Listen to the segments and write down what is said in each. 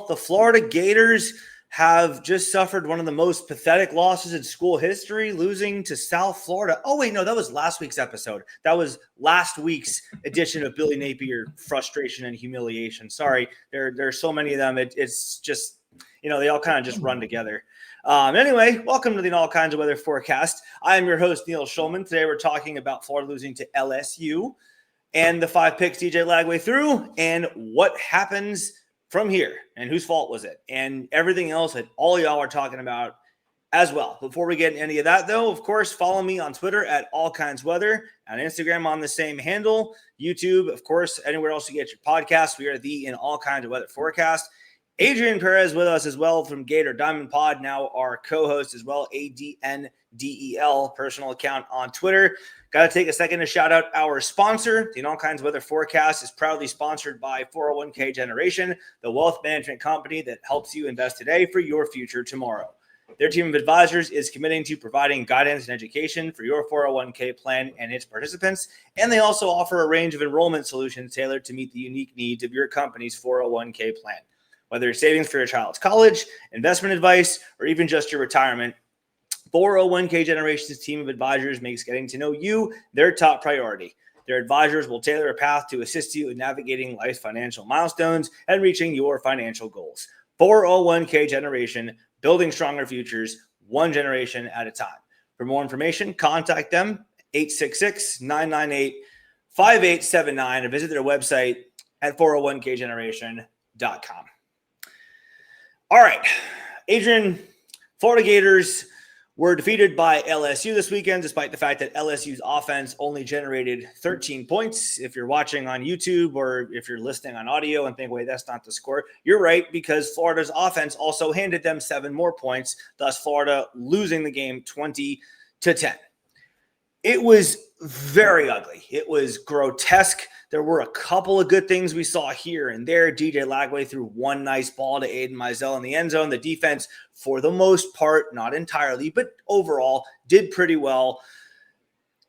the Florida Gators have just suffered one of the most pathetic losses in school history, losing to South Florida. Oh, wait, no, that was last week's episode. That was last week's edition of Billy Napier Frustration and Humiliation. Sorry, there's so many of them. It's just, they all kind of just run together. Anyway, welcome to the All Kinds of Weather Forecast. I am your host, Neil Schulman. Today we're talking about Florida losing to LSU and the 5 picks DJ Lagway threw and what happens from here and whose fault was it and everything else that all y'all are talking about as well. Before we get into any of that, though, of course, follow me on Twitter at All Kinds Weather, on Instagram on the same handle, YouTube, of course, anywhere else you get your podcast. We are the In All Kinds of Weather Forecast. Adrian Perez with us as well from Gator Diamond Pod, now our co-host as well, ADNDEL, personal account on Twitter. Got to take a second to shout out our sponsor. The All Kinds of Weather Forecast is proudly sponsored by 401k Generation, the wealth management company that helps you invest today for your future tomorrow. Their team of advisors is committing to providing guidance and education for your 401k plan and its participants, and they also offer a range of enrollment solutions tailored to meet the unique needs of your company's 401k plan. Whether it's savings for your child's college, investment advice, or even just your retirement, 401k Generation's team of advisors makes getting to know you their top priority. Their advisors will tailor a path to assist you in navigating life's financial milestones and reaching your financial goals. 401k Generation, building stronger futures, one generation at a time. For more information, contact them, 866-998-5879, or visit their website at 401kgeneration.com. All right, Adrian, Florida Gators were defeated by LSU this weekend, despite the fact that LSU's offense only generated 13 points. If you're watching on YouTube or if you're listening on audio and think, wait, that's not the score, you're right, because Florida's offense also handed them 7 more points, thus Florida losing the game 20-10. It was very ugly. It was grotesque. There were a couple of good things we saw here and there. DJ Lagway threw one nice ball to Aiden Mizell in the end zone. The defense, for the most part, not entirely, but overall, did pretty well.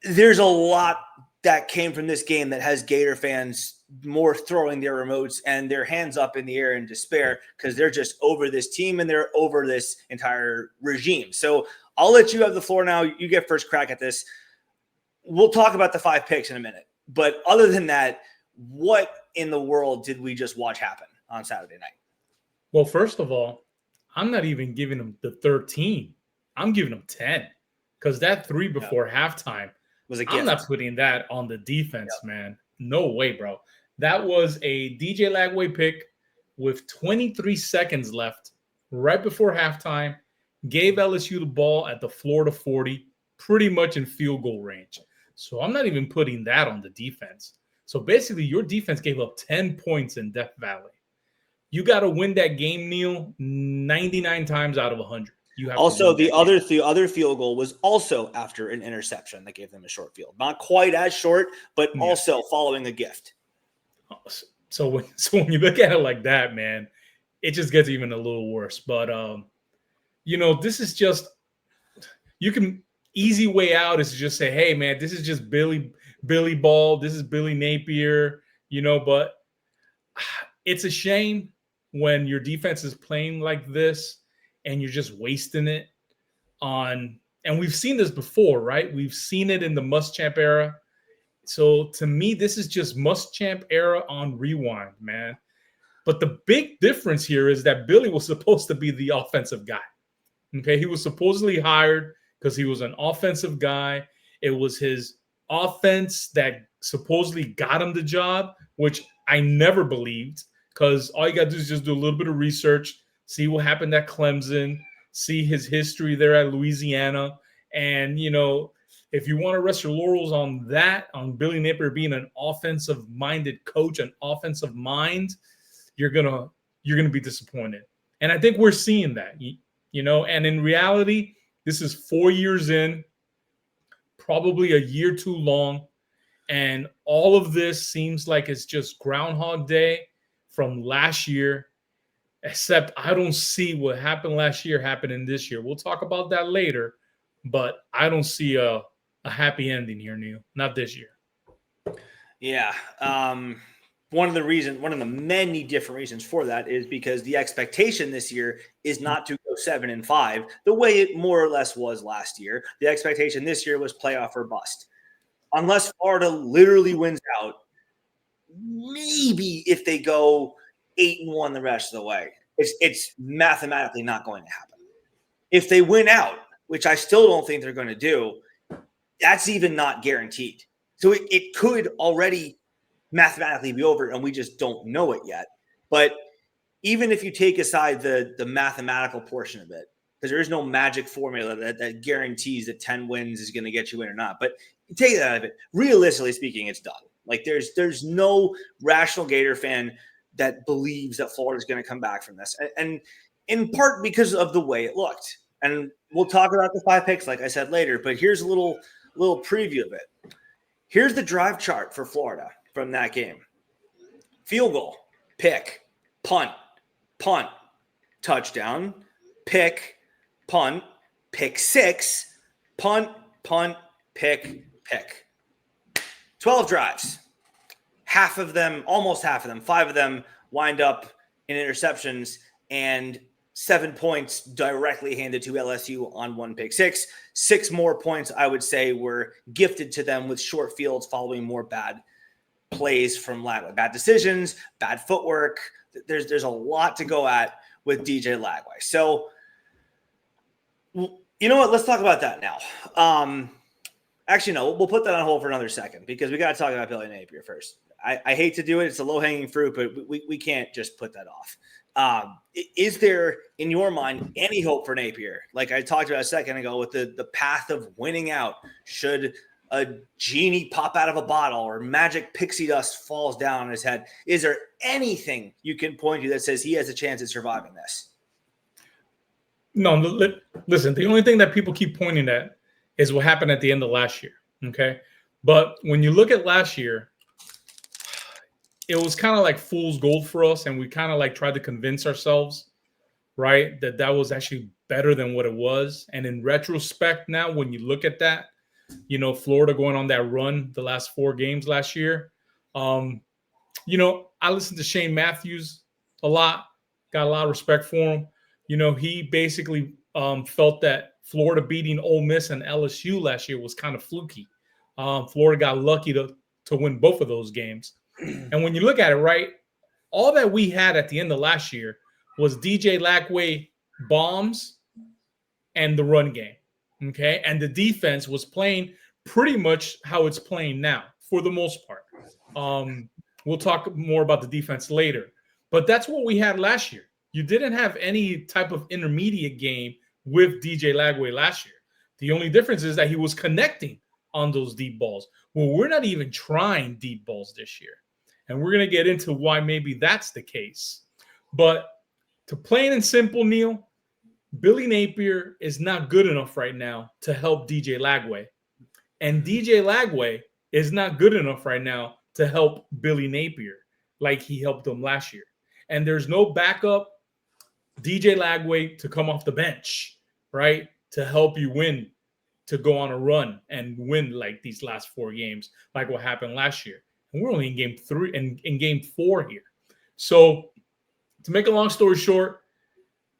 There's a lot that came from this game that has Gator fans more throwing their remotes and their hands up in the air in despair because they're just over this team and they're over this entire regime. So I'll let you have the floor now. You get first crack at this. We'll talk about the 5 picks in a minute. But other than that, what in the world did we just watch happen on Saturday night? Well, first of all, I'm not even giving them the 13. I'm giving them 10 because that 3 before halftime was a gift. I'm not putting that on the defense, man. No way, bro. That was a DJ Lagway pick with 23 seconds left right before halftime. Gave LSU the ball at the Florida 40, pretty much in field goal range. So I'm not even putting that on the defense. So basically, your defense gave up 10 points in Death Valley. You got to win that game, Neil, 99 times out of 100. You have also, the other field goal was also after an interception that gave them a short field. Not quite as short, but also following a gift. So when you look at it like that, man, it just gets even a little worse. But, this is just – you can – easy way out is to just say, hey, man, this is just Billy Ball. This is Billy Napier, but it's a shame when your defense is playing like this and you're just wasting it on, and we've seen this before, right? We've seen it in the Muschamp era. So to me, this is just Muschamp era on rewind, man. But the big difference here is that Billy was supposed to be the offensive guy. Okay, he was supposedly hired because he was an offensive guy. It was his offense that supposedly got him the job, which I never believed because all you got to do is just do a little bit of research, see what happened at Clemson, see his history there at Louisiana. And, if you want to rest your laurels on that, on Billy Napier being an offensive-minded coach, an offensive mind, you're gonna be disappointed. And I think we're seeing that, and in reality, this is 4 years in, probably a year too long. And all of this seems like it's just Groundhog Day from last year, except I don't see what happened last year happening this year. We'll talk about that later, but I don't see a happy ending here, Neil. Not this year. Yeah. one of the many different reasons for that is because the expectation this year is not to go 7-5 the way it more or less was last year. The expectation this year was playoff or bust. Unless Florida literally wins out, maybe if they go 8-1 the rest of the way, it's mathematically not going to happen. If they win out, which I still don't think they're going to do, that's even not guaranteed. So it could already mathematically be over, and we just don't know it yet. But even if you take aside the mathematical portion of it, because there is no magic formula that guarantees that 10 wins is going to get you in or not. But take that out of it. Realistically speaking, it's done. Like there's no rational Gator fan that believes that Florida is going to come back from this. And in part because of the way it looked. And we'll talk about the 5 picks, like I said, later. But here's a little preview of it. Here's the drive chart for Florida from that game. Field goal, pick, punt, touchdown, pick, punt, pick 6, punt, pick. 12 drives. Almost half of them, 5 of them wind up in interceptions, and 7 points directly handed to LSU on 1 pick 6. 6 more points, I would say, were gifted to them with short fields following more bad plays from Lagway. Bad decisions, bad footwork. There's a lot to go at with DJ Lagway. So, you know what? Let's talk about that now. Actually, no, we'll put that on hold for another second because we got to talk about Billy Napier first. I hate to do it. It's a low-hanging fruit, but we can't just put that off. Is there, in your mind, any hope for Napier? Like I talked about a second ago with the path of winning out, should a genie pop out of a bottle or magic pixie dust falls down on his head, is there anything you can point to that says he has a chance at surviving this? No, listen, the only thing that people keep pointing at is what happened at the end of last year, okay? But when you look at last year, it was kind of like fool's gold for us, and we kind of like tried to convince ourselves, right, that was actually better than what it was. And in retrospect now, when you look at that, you know, Florida going on that run the last 4 games last year, you know, I listened to Shane Matthews a lot, got a lot of respect for him. You know, he basically felt that Florida beating Ole Miss and LSU last year was kind of fluky. Florida got lucky to win both of those games. And when you look at it, right, all that we had at the end of last year was DJ Lagway bombs and the run game, okay? And the defense was playing pretty much how it's playing now for the most part. We'll talk more about the defense later. But that's what we had last year. You didn't have any type of intermediate game with DJ Lagway last year. The only difference is that he was connecting on those deep balls. Well, we're not even trying deep balls this year. And we're going to get into why maybe that's the case. But to plain and simple, Neil, Billy Napier is not good enough right now to help DJ Lagway. And DJ Lagway is not good enough right now to help Billy Napier like he helped him last year. And there's no backup DJ Lagway to come off the bench, right, to help you win, to go on a run and win like these last 4 games, like what happened last year. And we're only in game 3 and in game 4 here. So to make a long story short,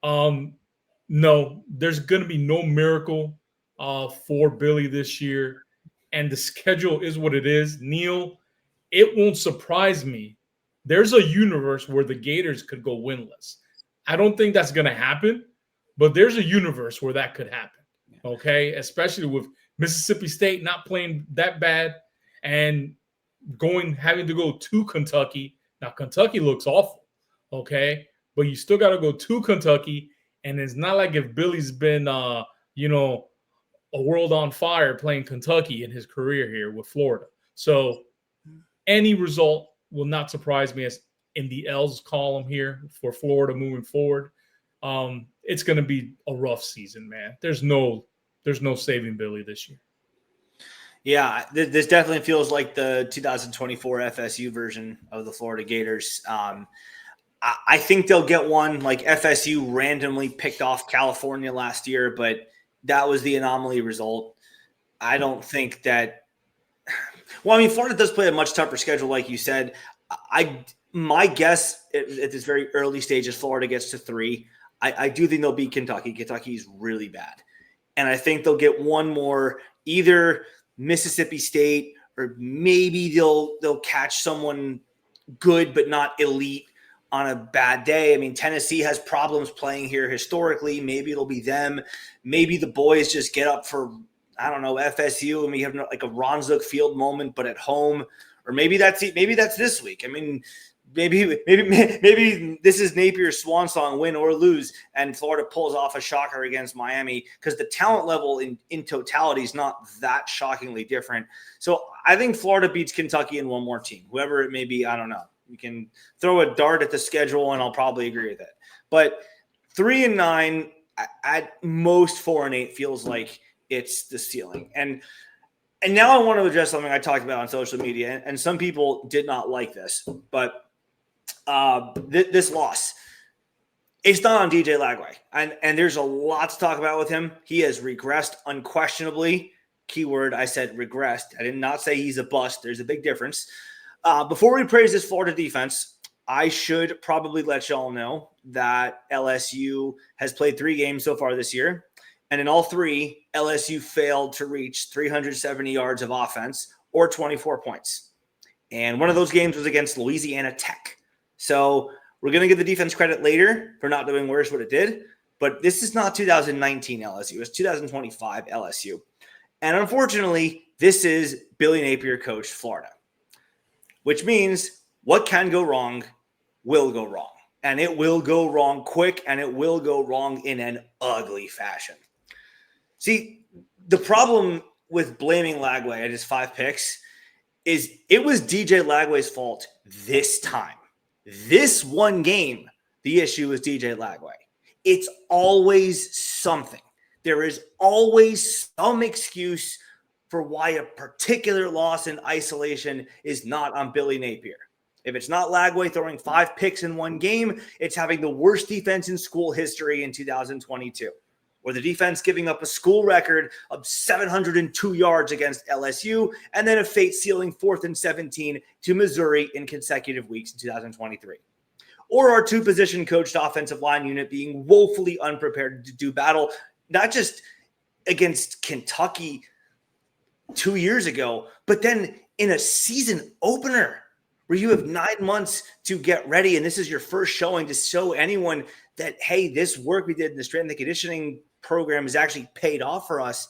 no, there's going to be no miracle for Billy this year. And the schedule is what it is. Neil, it won't surprise me. There's a universe where the Gators could go winless. I don't think that's going to happen, but there's a universe where that could happen, okay? Especially with Mississippi State not playing that bad and having to go to Kentucky. Now, Kentucky looks awful, okay? But you still got to go to Kentucky, and it's not like if Billy's been, you know, a world on fire playing Kentucky in his career here with Florida. So any result will not surprise me as in the L's column here for Florida moving forward. It's going to be a rough season, man. There's no saving Billy this year. Yeah, this definitely feels like the 2024 FSU version of the Florida Gators. I think they'll get one. Like FSU randomly picked off California last year, but that was the anomaly result. I don't think that – well, I mean, Florida does play a much tougher schedule, like you said. My guess at this very early stage is Florida gets to 3. I do think they'll beat Kentucky. Kentucky's really bad. And I think they'll get one more, either Mississippi State or maybe they'll catch someone good but not elite on a bad day. I mean, Tennessee has problems playing here historically. Maybe it'll be them. Maybe the boys just get up for, I don't know, FSU, and we have like a Ron Zook Field moment, but at home. Or maybe that's this week. I mean, maybe this is Napier's swan song, win or lose, and Florida pulls off a shocker against Miami, because the talent level in totality is not that shockingly different. So I think Florida beats Kentucky and one more team, whoever it may be. I don't know. You can throw a dart at the schedule, and I'll probably agree with it. But 3-9, at most 4-8 feels like it's the ceiling. And now I want to address something I talked about on social media, and some people did not like this, but this loss, it's not on DJ Lagway. And there's a lot to talk about with him. He has regressed unquestionably. Keyword, I said regressed. I did not say he's a bust. There's a big difference. Before we praise this Florida defense, I should probably let y'all know that LSU has played 3 games so far this year. And in all 3, LSU failed to reach 370 yards of offense or 24 points. And one of those games was against Louisiana Tech. So we're going to give the defense credit later for not doing worse what it did. But this is not 2019 LSU. It's 2025 LSU. And unfortunately, this is Billy Napier coached Florida, which means what can go wrong will go wrong. And it will go wrong quick, and it will go wrong in an ugly fashion. See, the problem with blaming Lagway at his 5 picks is it was DJ Lagway's fault this time. This one game, the issue is DJ Lagway. It's always something. There is always some excuse for why a particular loss in isolation is not on Billy Napier. If it's not Lagway throwing 5 picks in one game, it's having the worst defense in school history in 2022. Or the defense giving up a school record of 702 yards against LSU, and then a fate-sealing 4th and 17 to Missouri in consecutive weeks in 2023. Or our 2-position coached offensive line unit being woefully unprepared to do battle, not just against Kentucky 2 years ago, but then in a season opener where you have 9 months to get ready, and this is your first showing to show anyone that, hey, this work we did in the strength and conditioning program has actually paid off for us.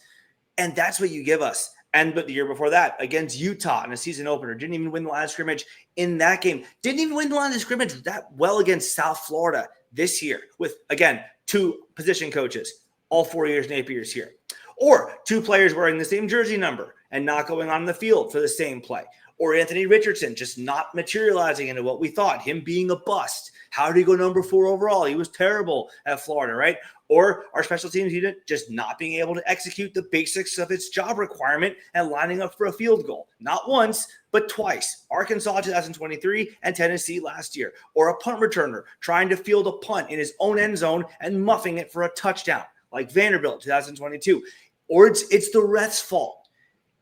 And that's what you give us. And but the year before that, against Utah in a season opener, didn't even win the line of scrimmage in that game. Didn't even win the line of scrimmage that well against South Florida this year with, again, 2 position coaches, all 4 years Napier's here. Or 2 players wearing the same jersey number and not going on the field for the same play. Or Anthony Richardson just not materializing into what we thought, him being a bust. How did he go number 4 overall? He was terrible at Florida, right? Or our special teams unit just not being able to execute the basics of its job requirement and lining up for a field goal. Not once, but twice. Arkansas 2023 and Tennessee last year. Or a punt returner trying to field a punt in his own end zone and muffing it for a touchdown, like Vanderbilt 2022. Or it's the ref's fault.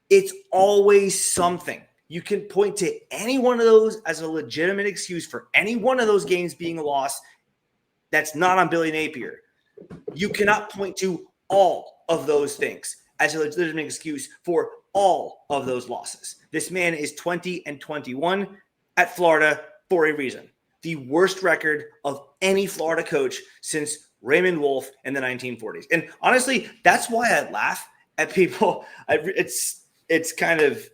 It's always something. You can point to any one of those as a legitimate excuse for any one of those games being a loss that's not on Billy Napier. You cannot point to all of those things as a legitimate excuse for all of those losses. This man is 20-21 at Florida for a reason. The worst record of any Florida coach since Raymond Wolf in the 1940s. And honestly, that's why I laugh at people. It's kind of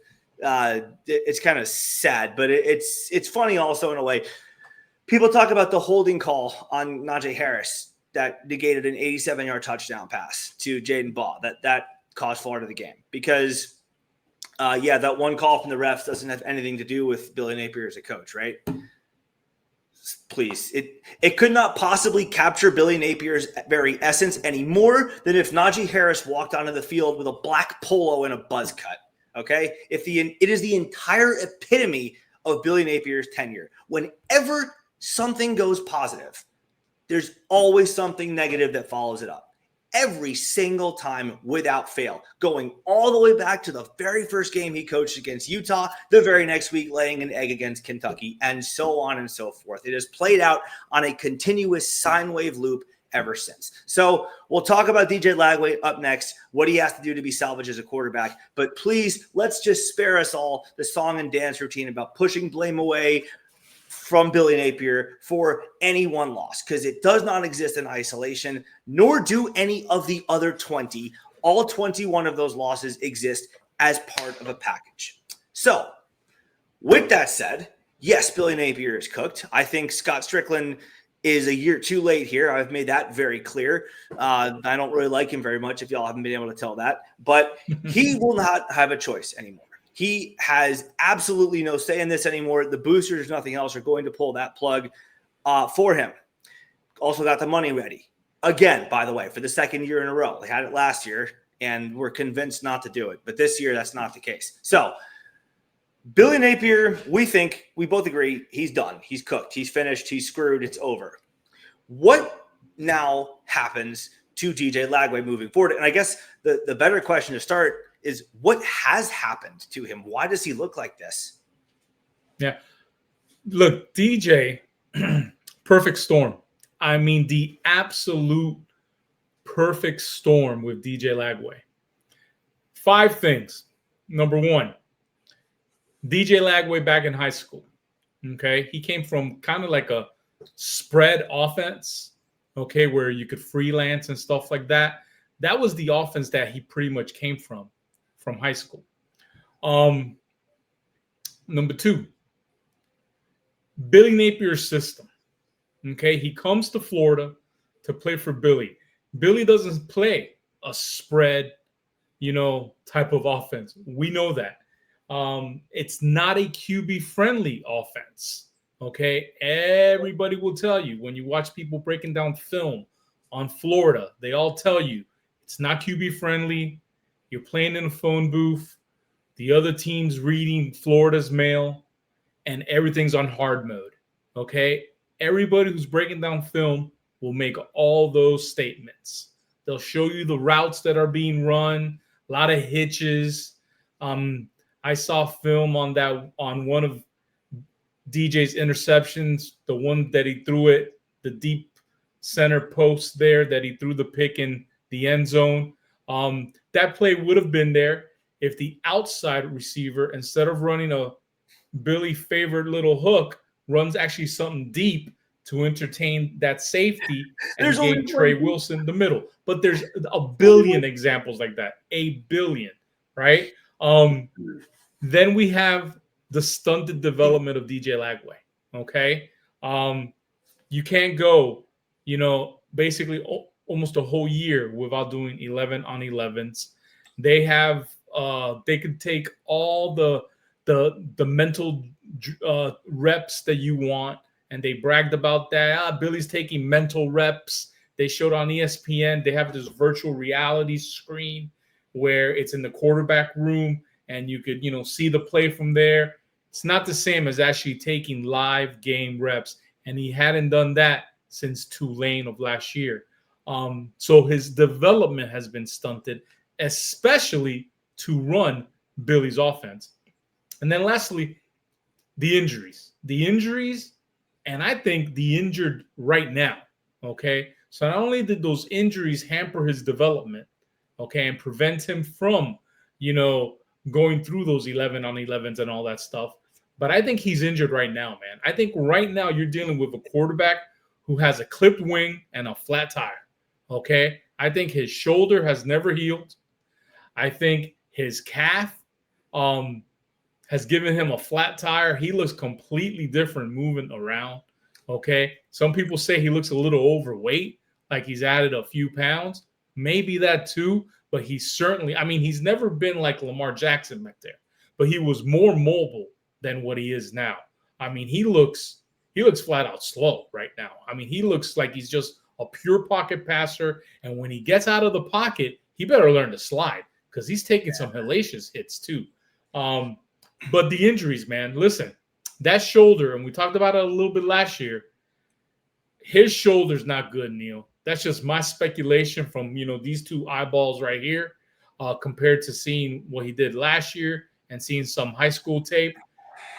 sad, but it's funny also in a way. People talk about the holding call on Najee Harris that negated an 87-yard touchdown pass to Jaden Baugh. That cost Florida the game because, that one call from the refs doesn't have anything to do with Billy Napier as a coach, right? Please, it could not possibly capture Billy Napier's very essence any more than if Najee Harris walked onto the field with a black polo and a buzz cut. Okay, it is the entire epitome of Billy Napier's tenure. Whenever something goes positive, there's always something negative that follows it up. every single time without fail, going all the way back to the very first game he coached against Utah, the very next week laying an egg against Kentucky, and so on and so forth. It has played out on a continuous sine wave loop ever since. So we'll talk about DJ Lagway up next, what he has to do to be salvaged as a quarterback. But please, let's just spare us all the song and dance routine about pushing blame away from Billy Napier for any one loss, because it does not exist in isolation, nor do any of the other 20. All 21 of those losses exist as part of a package. So with that said, yes, Billy Napier is cooked. I think Scott Strickland is a year too late here. I've made that very clear. I don't really like him very much, if y'all haven't been able to tell that. But he will not have a choice anymore. He has absolutely no say in this anymore. The boosters, nothing else, are going to pull that plug for him. Also got the money ready. Again, by the way, for the second year in a row. They had it last year, and were convinced not to do it. But this year, that's not the case. So Billy Napier, we both agree, he's done. He's cooked. He's finished. He's screwed. It's over. What now happens to DJ Lagway moving forward? And I guess the better question to start is, what has happened to him? Why does he look like this? Yeah. Look, DJ, perfect storm. I mean, the absolute perfect storm with DJ Lagway. 5 things. Number 1, DJ Lagway back in high school. Okay. He came from kind of like a spread offense, okay, where you could freelance and stuff like that. That was the offense that he pretty much came from high school. Number 2, Billy Napier's system. Okay. He comes to Florida to play for Billy. Billy doesn't play a spread, type of offense. We know that. It's not a QB friendly offense. Okay. Everybody will tell you, when you watch people breaking down film on Florida, they all tell you it's not QB friendly. You're playing in a phone booth. The other team's reading Florida's mail, and everything's on hard mode. Okay. Everybody who's breaking down film will make all those statements. They'll show you the routes that are being run, a lot of hitches. I saw film on one of DJ's interceptions, the one that he threw it, the deep center post there that he threw the pick in the end zone. That play would have been there if the outside receiver, instead of running a Billy favorite little hook, runs actually something deep to entertain that safety and gave Trey Wilson the middle. But there's a billion examples like that. A billion, right? Then we have the stunted development of DJ Lagway. Okay. You can't go, basically almost a whole year without doing 11 on 11s. They have, they could take all the mental reps that you want, and they bragged about that. Billy's taking mental reps. They showed on ESPN, they have this virtual reality screen where it's in the quarterback room, and you could, see the play from there. It's not the same as actually taking live game reps, and he hadn't done that since Tulane of last year. So his development has been stunted, especially to run Billy's offense. And then lastly, the injuries. And I think the injured right now, okay? So not only did those injuries hamper his development, okay, and prevent him from, going through those 11 on 11s and all that stuff, but I think he's injured right now, man. I think right now you're dealing with a quarterback who has a clipped wing and a flat tire, okay? I think his shoulder has never healed. I think his calf has given him a flat tire. He looks completely different moving around, okay? Some people say he looks a little overweight, like he's added a few pounds. Maybe that too, but he's certainly, he's never been like Lamar Jackson back there, but he was more mobile than what he is now. He looks flat out slow right now. He looks like he's just a pure pocket passer, and when he gets out of the pocket, he better learn to slide, because he's taking some hellacious hits too. But the injuries, man, listen, that shoulder, and we talked about it a little bit last year, his shoulder's not good, Neil. That's just my speculation from, these two eyeballs right here, compared to seeing what he did last year and seeing some high school tape.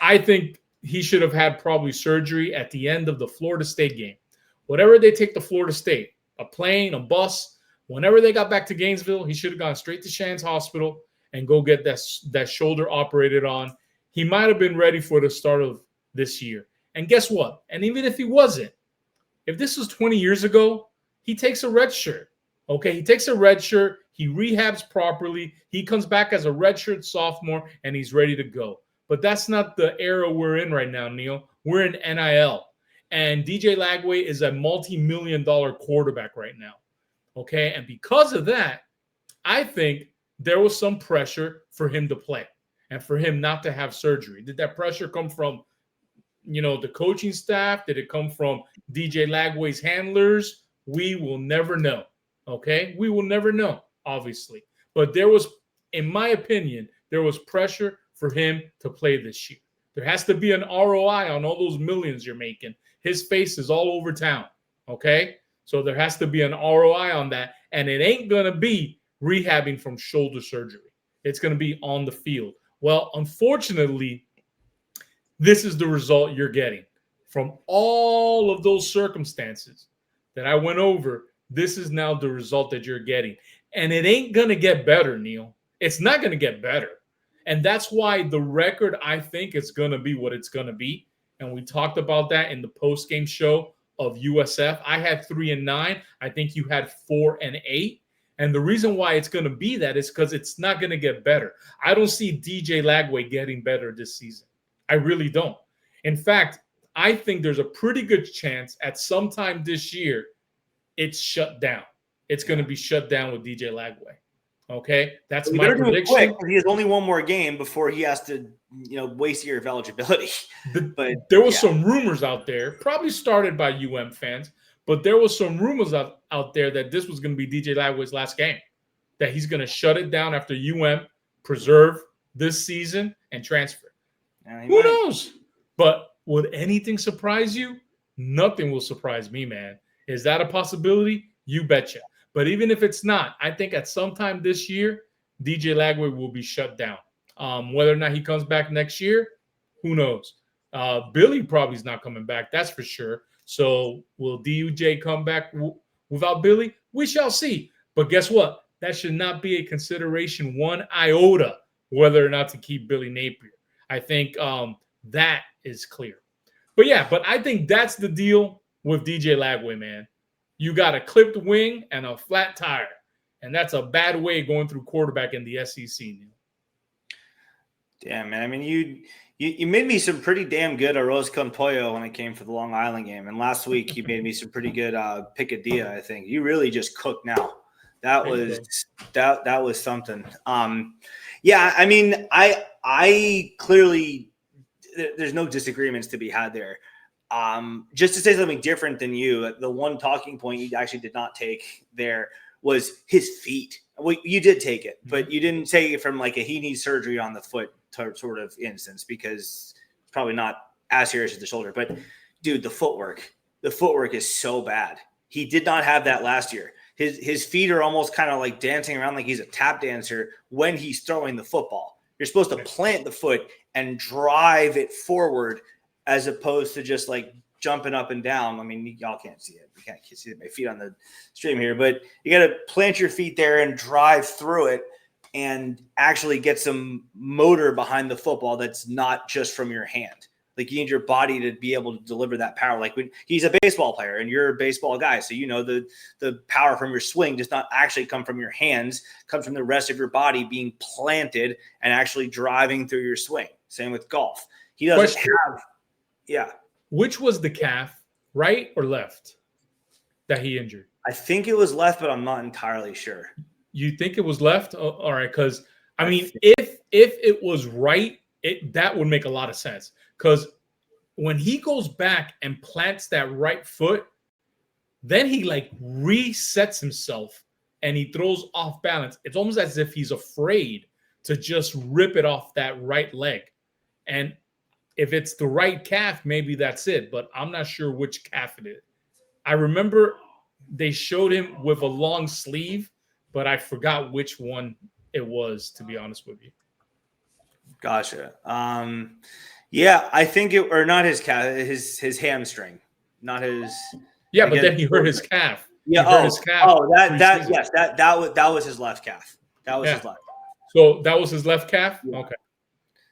I think he should have had probably surgery at the end of the Florida State game. Whatever they take to Florida State, a plane, a bus, whenever they got back to Gainesville, he should have gone straight to Shands Hospital and go get that shoulder operated on. He might have been ready for the start of this year. And guess what? And even if he wasn't, if this was 20 years ago, he takes a red shirt. Okay, he takes a red shirt. He rehabs properly. He comes back as a redshirt sophomore, and he's ready to go. But that's not the era we're in right now, Neil. We're in NIL. And DJ Lagway is a multi-million-dollar quarterback right now. Okay, and because of that, I think there was some pressure for him to play and for him not to have surgery. Did that pressure come from, the coaching staff? Did it come from DJ Lagway's handlers? We will never know. Okay, we will never know, obviously. But there was, in my opinion, there was pressure for him to play this year. There has to be an ROI on all those millions you're making. His face is all over town. Okay, so there has to be an ROI on that, and it ain't gonna be rehabbing from shoulder surgery. It's gonna be on the field. Well, unfortunately, this is the result you're getting from all of those circumstances that I went over. This is now the result that you're getting. And it ain't going to get better, Neil. It's not going to get better. And that's why the record, I think, is going to be what it's going to be. And we talked about that in the post-game show of USF. I had 3-9. I think you had 4-8. And the reason why it's going to be that is because it's not going to get better. I don't see DJ Lagway getting better this season. I really don't. In fact, I think there's a pretty good chance at some time this year it's shut down. It's going to be shut down with DJ Lagway. Okay? That's my prediction. Quick, he has only one more game before he has to, waste a year of eligibility. But there was some rumors out there, probably started by UM fans, but there was some rumors out there that this was going to be DJ Lagway's last game, that he's going to shut it down after UM preserve this season and transfer. Who knows? But would anything surprise you? Nothing will surprise me, man. Is that a possibility? You betcha. But even if it's not, I think at some time this year, DJ Lagway will be shut down. Whether or not he comes back next year, who knows? Billy probably is not coming back. That's for sure. So will DJ come back without Billy? We shall see. But guess what? That should not be a consideration one iota whether or not to keep Billy Napier. I think that is clear. But I think that's the deal with DJ Lagway, man. You got a clipped wing and a flat tire. And that's a bad way going through quarterback in the SEC. Damn, man. I mean, you made me some pretty damn good arroz con pollo when I came for the Long Island game. And last week you made me some pretty good picadilla, I think. You really just cooked now. That was something. I mean, I clearly there's no disagreements to be had there. Just to say something different than you, the one talking point you actually did not take there was his feet. Well, you did take it, but you didn't take it from like he needs surgery on the foot sort of instance, because it's probably not as serious as the shoulder. But dude, the footwork is so bad. He did not have that last year. His feet are almost kind of like dancing around like he's a tap dancer when he's throwing the football. You're supposed to plant the foot and drive it forward as opposed to just like jumping up and down. I mean, y'all can't see it. You can't see my feet on the stream here, but you got to plant your feet there and drive through it and actually get some motor behind the football that's not just from your hand. Like you need your body to be able to deliver that power. Like when he's a baseball player and you're a baseball guy, so you know the power from your swing does not actually come from your hands, comes from the rest of your body being planted and actually driving through your swing. Same with golf. He doesn't have. Yeah. Which was the calf, right or left, that he injured? I think it was left, but I'm not entirely sure. You think it was left? Oh, all right, because I mean, if it was right, that would make a lot of sense. Because when he goes back and plants that right foot, then he like resets himself and he throws off balance. It's almost as if he's afraid to just rip it off that right leg. And if it's the right calf, maybe that's it. But I'm not sure which calf it is. I remember they showed him with a long sleeve, but I forgot which one it was, to be honest with you. Gotcha. Yeah, I think it, or not his calf, his hamstring, not his. Yeah, but then he hurt his calf. Yeah. He hurt his calf that was his left calf. That was his left. So that was his left calf. Yeah. Okay.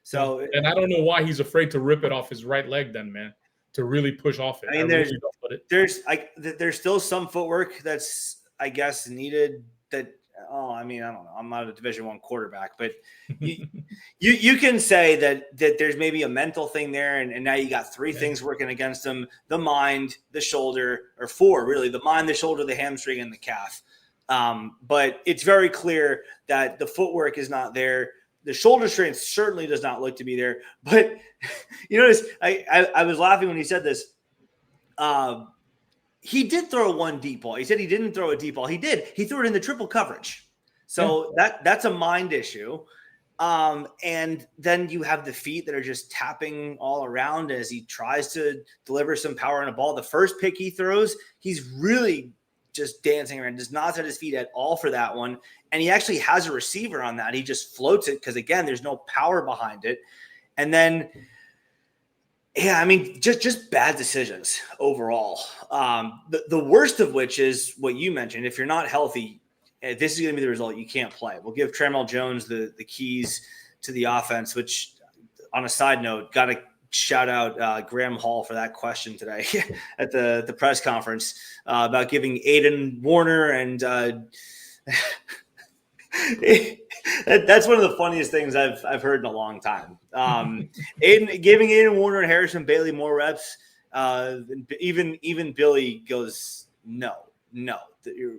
So, and I don't know why he's afraid to rip it off his right leg, then, man, to really push off it. I mean, there's still some footwork that's, I guess, needed. That I mean, I don't know. I'm not a Division I quarterback, but you can say that there's maybe a mental thing there, and now you got three things working against him: the mind, the shoulder, or four really: the mind, the shoulder, the hamstring, and the calf. But it's very clear that the footwork is not there. The shoulder strength certainly does not look to be there. But you notice, I was laughing when he said this. He did throw one deep ball. He said he didn't throw a deep ball. He did. He threw it in the triple coverage. So that's a mind issue. And then you have the feet that are just tapping all around as he tries to deliver some power on a ball. The first pick he throws, he's really just dancing around, does not set his feet at all for that one. And he actually has a receiver on that. He just floats it because, again, there's no power behind it. And then, yeah, I mean, just bad decisions overall. The worst of which is what you mentioned. If you're not healthy, this is going to be the result. You can't play. We'll give Trammell Jones the keys to the offense, which, on a side note, got to shout out Graham Hall for that question today at the press conference about giving Aiden Warner and that's one of the funniest things I've heard in a long time. Giving Aiden Warner and Harrison Bailey more reps. Even Billy goes, no.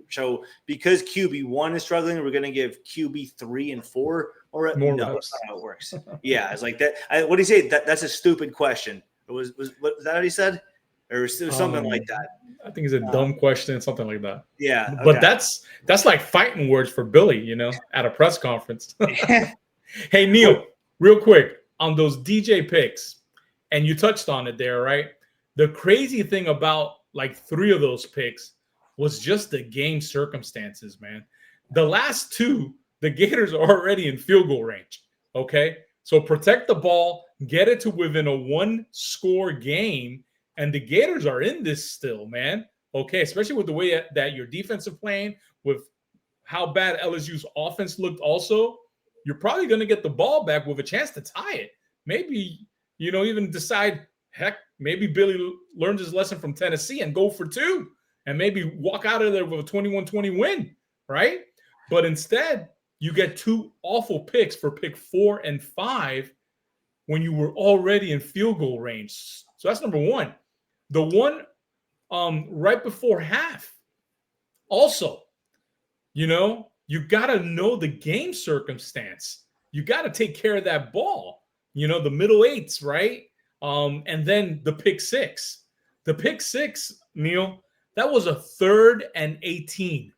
So because QB1 is struggling, we're going to give QB3 and 4 more reps. No, that's not how it works. Yeah, it's like that. What did he say? That's a stupid question. Was that what he said? Or was something like that? I think it's a dumb question, something like that. Yeah. Okay. But that's like fighting words for Billy, at a press conference. Hey, Neil, real quick on those DJ picks, and you touched on it there, right? The crazy thing about like 3 of those picks was just the game circumstances, man. The last 2, the Gators are already in field goal range, okay? So protect the ball, get it to within a 1-score game, and the Gators are in this still, man. Okay, especially with the way that your defense is playing, with how bad LSU's offense looked also, you're probably going to get the ball back with a chance to tie it. Maybe, even decide, heck, maybe Billy learns his lesson from Tennessee and go for 2 and maybe walk out of there with a 21-20 win, right? But instead, you get 2 awful picks for pick 4 and 5 when you were already in field goal range. So that's number 1. The one right before half. Also, you got to know the game circumstance. You got to take care of that ball, the middle 8s, right? And then the pick 6. The pick 6, Neil, that was a 3rd and 18.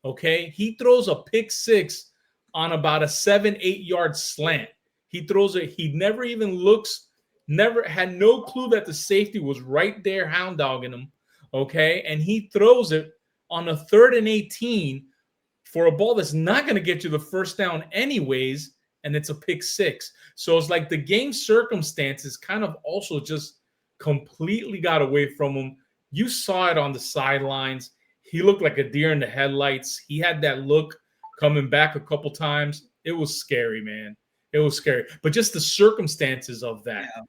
Okay. He throws a pick 6 on about a 7-8 yard slant. He throws it. He never even looks. Never had no clue that the safety was right there hound dogging him, okay? And he throws it on a 3rd and 18 for a ball that's not going to get you the first down anyways, and it's a pick 6. So it's like the game circumstances kind of also just completely got away from him. You saw it on the sidelines. He looked like a deer in the headlights. He had that look coming back a couple times. It was scary, man. It was scary. But just the circumstances of that. Yeah.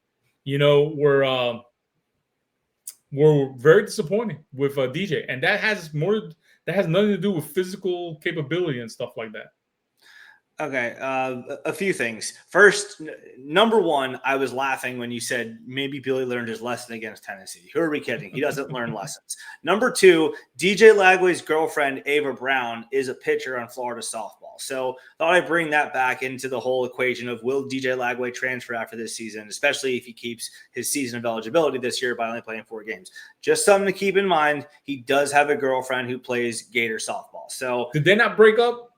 Were very disappointing with DJ, and that has nothing to do with physical capability and stuff like that. Okay, a few things. First, number 1, I was laughing when you said maybe Billy learned his lesson against Tennessee. Who are we kidding? He doesn't learn lessons. Number 2, DJ Lagway's girlfriend, Ava Brown, is a pitcher on Florida softball. So thought I'd bring that back into the whole equation of will DJ Lagway transfer after this season, especially if he keeps his season of eligibility this year by only playing 4 games. Just something to keep in mind. He does have a girlfriend who plays Gator softball. So did they not break up?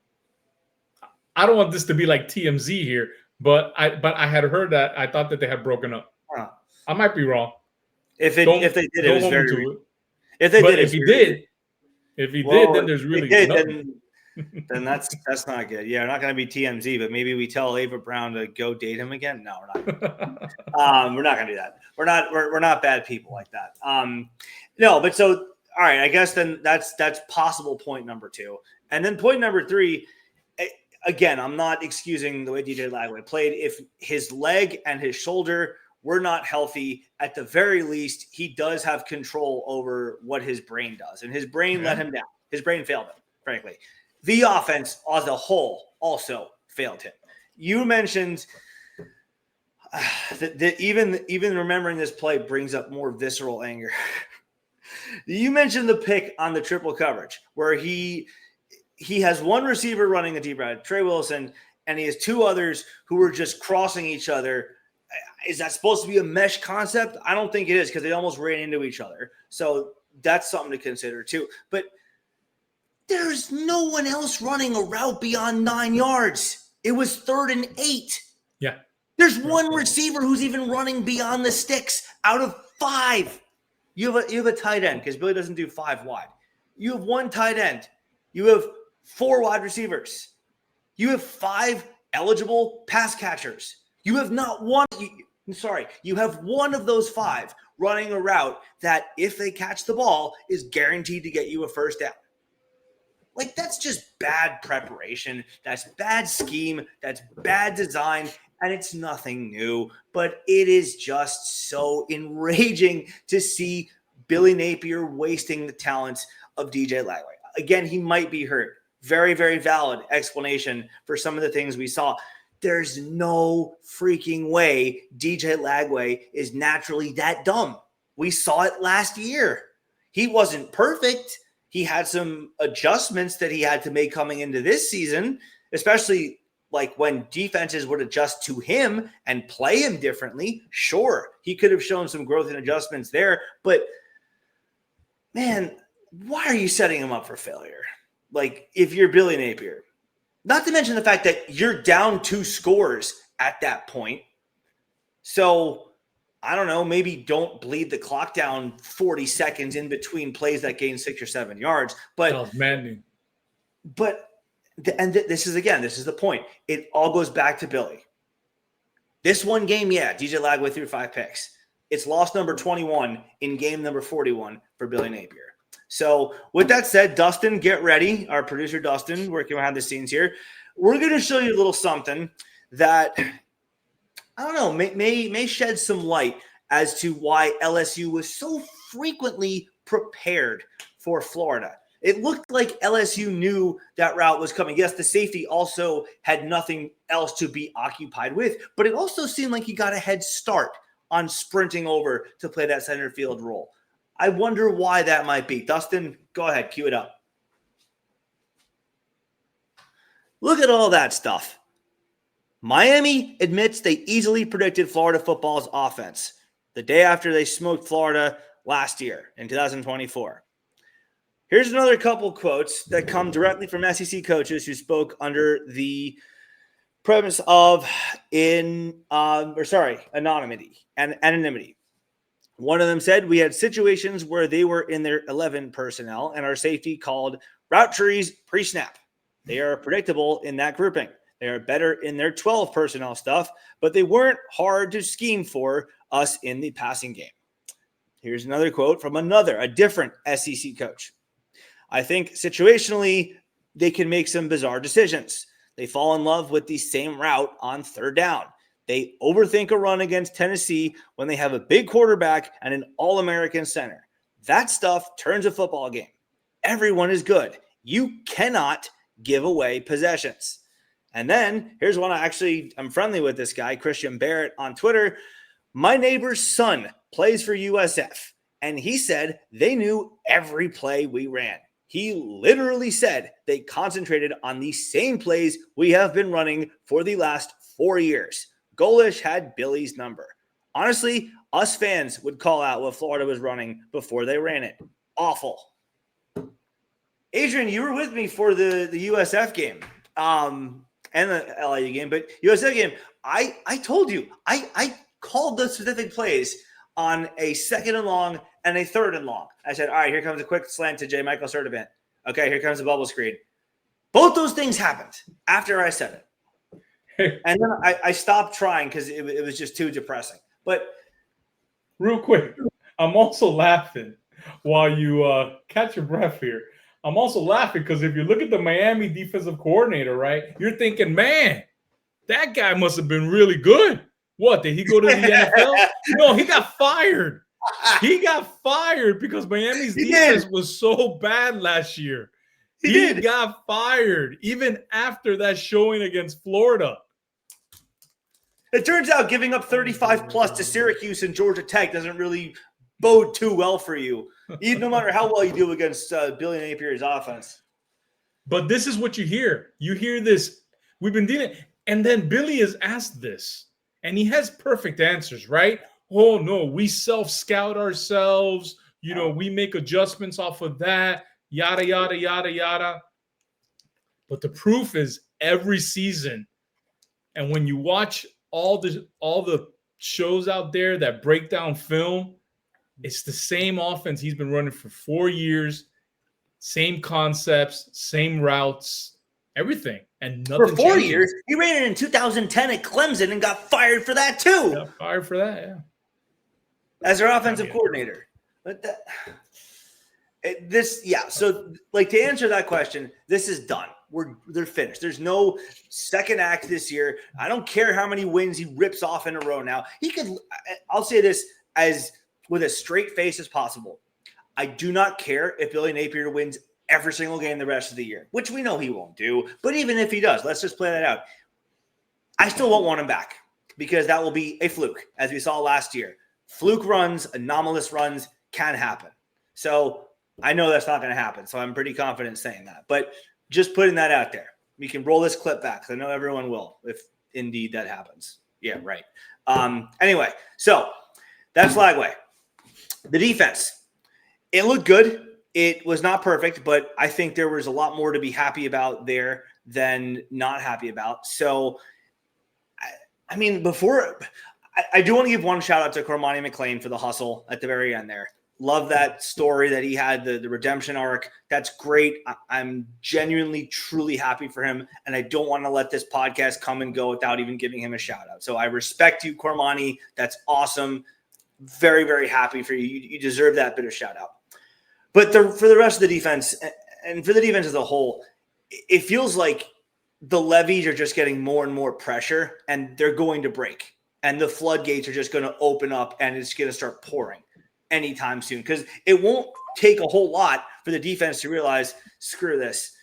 I don't want this to be like TMZ here, but I had heard that. I thought that they had broken up. Huh. I might be wrong. If they did, it was very. If they did, if he did, If he did, then there's really nothing. Then that's not good. Yeah, we're not going to be TMZ, but maybe we tell Ava Brown to go date him again. No, we're not. We're not going to do that. We're not bad people like that. No, but so all right. I guess then that's possible point number 2, and then point number 3. Again, I'm not excusing the way DJ Lagway played. If his leg and his shoulder were not healthy, at the very least, he does have control over what his brain does, and his brain let him down. His brain failed him, frankly. The offense as a whole also failed him. You mentioned that even remembering this play brings up more visceral anger. You mentioned the pick on the triple coverage where he has one receiver running a deep route, Trey Wilson, and he has 2 others who are just crossing each other. Is that supposed to be a mesh concept? I don't think it is because they almost ran into each other. So that's something to consider too. But there's no one else running a route beyond 9 yards. It was 3rd and 8. Yeah. There's one receiver who's even running beyond the sticks out of 5. You have a tight end because Billy doesn't do 5 wide. You have 1 tight end. You have 4 wide receivers. You have 5 eligible pass catchers. You have not one. You have one of those 5 running a route that, if they catch the ball, is guaranteed to get you a first down. Like, that's just bad preparation. That's bad scheme. That's bad design. And it's nothing new. But it is just so enraging to see Billy Napier wasting the talents of DJ Lagway. Again, he might be hurt. Very, very valid explanation for some of the things we saw. There's no freaking way DJ Lagway is naturally that dumb. We saw it last year. He wasn't perfect. He had some adjustments that he had to make coming into this season, especially like when defenses would adjust to him and play him differently. Sure, he could have shown some growth and adjustments there, but man, why are you setting him up for failure? Like, if you're Billy Napier, not to mention the fact that you're down 2 scores at that point. So I don't know, maybe don't bleed the clock down 40 seconds in between plays that gain 6 or 7 yards. But this is the point. It all goes back to Billy. This one game, DJ Lagway threw 5 picks. It's loss number 21 in game number 41 for Billy Napier. So with that said, Dustin, get ready. Our producer, Dustin, working behind the scenes here. We're going to show you a little something that, I don't know, may shed some light as to why LSU was so frequently prepared for Florida. It looked like LSU knew that route was coming. Yes, the safety also had nothing else to be occupied with, but it also seemed like he got a head start on sprinting over to play that center field role. I wonder why that might be. Dustin, go ahead, cue it up. Look at all that stuff. Miami admits they easily predicted Florida football's offense the day after they smoked Florida last year in 2024. Here's another couple quotes that come directly from SEC coaches who spoke under the premise of anonymity and anonymity. One of them said, "We had situations where they were in their 11 personnel and our safety called route trees pre-snap. They are predictable in that grouping. They are better in their 12 personnel stuff, but they weren't hard to scheme for us in the passing game." Here's another quote from a different SEC coach. "I think situationally, they can make some bizarre decisions. They fall in love with the same route on 3rd down. They overthink a run against Tennessee when they have a big quarterback and an All-American center. That stuff turns a football game. Everyone is good. You cannot give away possessions." And then here's one I'm friendly with this guy, Christian Barrett on Twitter. "My neighbor's son plays for USF, and he said they knew every play we ran. He literally said they concentrated on the same plays we have been running for the last 4 years. Golish had Billy's number. Honestly, us fans would call out what Florida was running before they ran it. Awful." Adrian, you were with me for the USF game and the LIU game, but USF game, I told you, I called the specific plays on a 2nd and long and a 3rd and long. I said, all right, here comes a quick slant to J. Michael Sertivant. Okay, here comes the bubble screen. Both those things happened after I said it. And then I stopped trying because it was just too depressing. But real quick, I'm also laughing while you catch your breath here. I'm also laughing because if you look at the Miami defensive coordinator, right, you're thinking, man, that guy must have been really good. What, did he go to the NFL? No, he got fired. He got fired because Miami's defense was so bad last year. He got fired even after that showing against Florida. It turns out giving up 35 plus to Syracuse and Georgia Tech doesn't really bode too well for you, even no matter how well you do against Billy Napier's offense. But this is what you hear. You hear this. We've been dealing, and then Billy is asked this, and he has perfect answers, right? Oh, no, we self-scout ourselves. You know, we make adjustments off of that, yada, yada, yada, yada. But the proof is every season, and when you watch all the shows out there that break down film, it's the same offense he's been running for 4 years, same concepts, same routes, everything, and nothing for 4 changes. years. He ran it in 2010 at Clemson and got fired for that too. Got fired for that, yeah. As their offensive coordinator. But so like to answer that question, this is done. They're finished. There's no second act this year. I don't care how many wins he rips off in a row now. I'll say this as with a straight face as possible. I do not care if Billy Napier wins every single game the rest of the year, which we know he won't do. But even if he does, let's just play that out. I still won't want him back because that will be a fluke, as we saw last year. Fluke runs, anomalous runs can happen. So I know that's not going to happen. So I'm pretty confident saying that. But just putting that out there. We can roll this clip back. I know everyone will if indeed that happens. Yeah, right. Anyway, so that's Lagway. The defense. It looked good. It was not perfect, but I think there was a lot more to be happy about there than not happy about. So, I mean, I do want to give one shout out to Cormani McLean for the hustle at the very end there. Love that story that he had, the redemption arc. That's great. I'm genuinely, truly happy for him, and I don't want to let this podcast come and go without even giving him a shout out. So I respect you, Cormani. That's awesome. Very, very happy for you. You deserve that bit of shout out. But for the rest of the defense, and for the defense as a whole, it feels like the levees are just getting more and more pressure, and they're going to break. And the floodgates are just going to open up, and it's going to start pouring anytime soon. Because it won't take a whole lot for the defense to realize, screw this.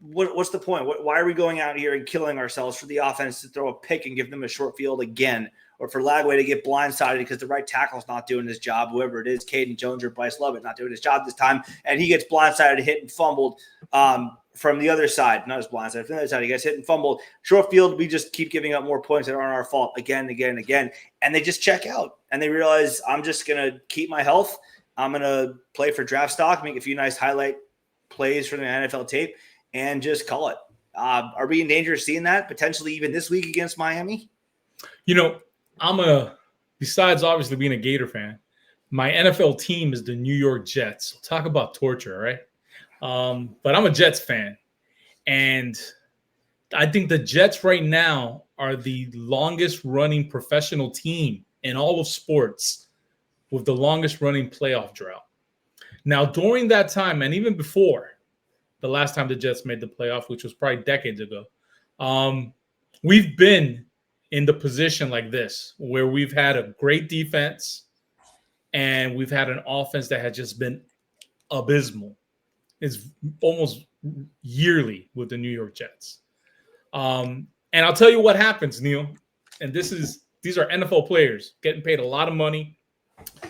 What's the point? Why are we going out here and killing ourselves for the offense to throw a pick and give them a short field again? Or for Lagway to get blindsided because the right tackle's not doing his job, whoever it is, Caden Jones or Bryce Lovett, not doing his job this time, and he gets blindsided, hit, and fumbled from the other side. Not as blindsided, from the other side, he gets hit and fumbled. Short field, we just keep giving up more points that aren't our fault again, and they just check out, and they realize, I'm just going to keep my health. I'm going to play for draft stock, make a few nice highlight plays from the NFL tape, and just call it. Are we in danger of seeing that potentially even this week against Miami? You know, besides obviously being a Gator fan, my NFL team is the New York Jets. Talk about torture, right? But I'm a Jets fan. And I think the Jets right now are the longest running professional team in all of sports with the longest running playoff drought. Now, during that time, and even before the last time the Jets made the playoff, which was probably decades ago, we've been in the position like this, where we've had a great defense and we've had an offense that has just been abysmal. It's almost yearly with the New York Jets. And I'll tell you what happens, Neil. And these are NFL players getting paid a lot of money,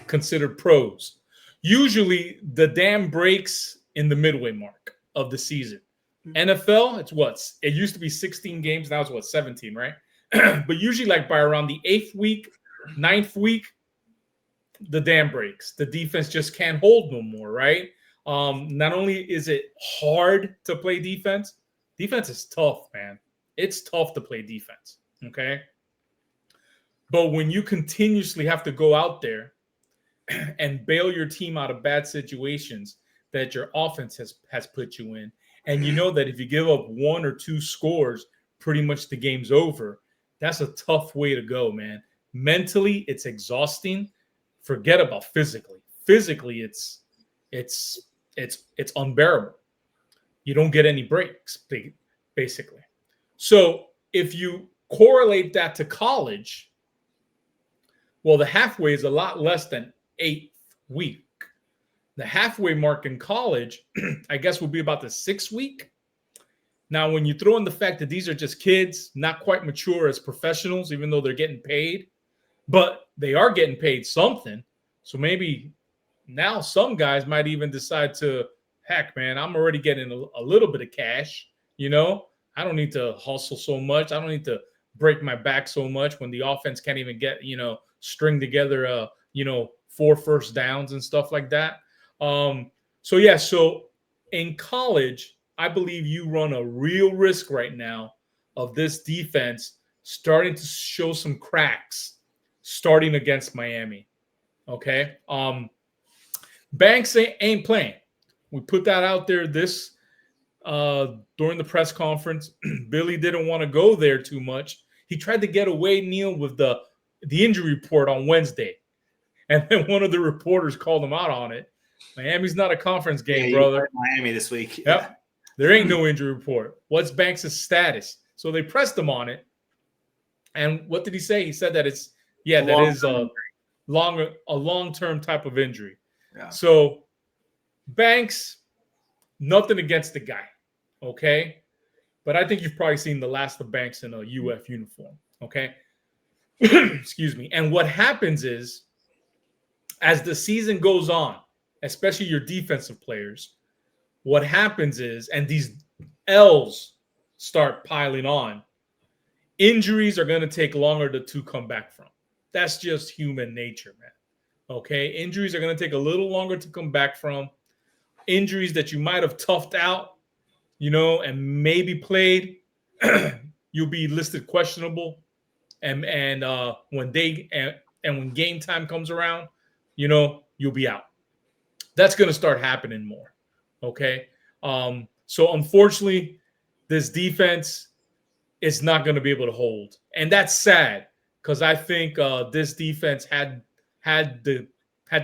considered pros. Usually the dam breaks in the midway mark of the season. NFL, it used to be 16 games. Now it's 17, right? But usually like by around the 8th week, 9th week, the dam breaks. The defense just can't hold no more, right? Not only is it hard to play defense is tough, man. It's tough to play defense, okay? But when you continuously have to go out there and bail your team out of bad situations that your offense has put you in. And you know that if you give up 1 or 2 scores, pretty much the game's over. That's a tough way to go, man. Mentally, it's exhausting. Forget about physically. Physically, it's unbearable. You don't get any breaks, basically. So if you correlate that to college, well, the halfway is a lot less than 8th week. The halfway mark in college, I guess, will be about the 6th week. Now, when you throw in the fact that these are just kids, not quite mature as professionals, even though they're getting paid, but they are getting paid something. So maybe now some guys might even decide to, heck, man, I'm already getting a little bit of cash. You know, I don't need to hustle so much. I don't need to break my back so much when the offense can't even get, string together, 4 first downs and stuff like that. So in college, I believe you run a real risk right now of this defense starting to show some cracks starting against Miami. Okay. Banks ain't playing. We put that out there during the press conference. Billy didn't want to go there too much. He tried to get away, Neil, with the injury report on Wednesday. And then one of the reporters called him out on it. Miami's not a conference game, brother. Miami this week. Yep. Yeah. There ain't no injury report. What's Banks' status? So they pressed him on it. And what did he say? He said that that is a long-term type of injury. Yeah. So Banks, nothing against the guy, okay? But I think you've probably seen the last of Banks in a UF uniform, okay? Excuse me. And what happens is, as the season goes on, especially your defensive players, what happens is, and these L's start piling on, injuries are going to take longer to come back from. That's just human nature, man. Okay? Injuries are going to take a little longer to come back from. Injuries that you might have toughed out, and maybe played, you'll be listed questionable. And when game time comes around, you'll be out. That's going to start happening more. Okay. So unfortunately, this defense is not going to be able to hold. And that's sad because I think this defense had the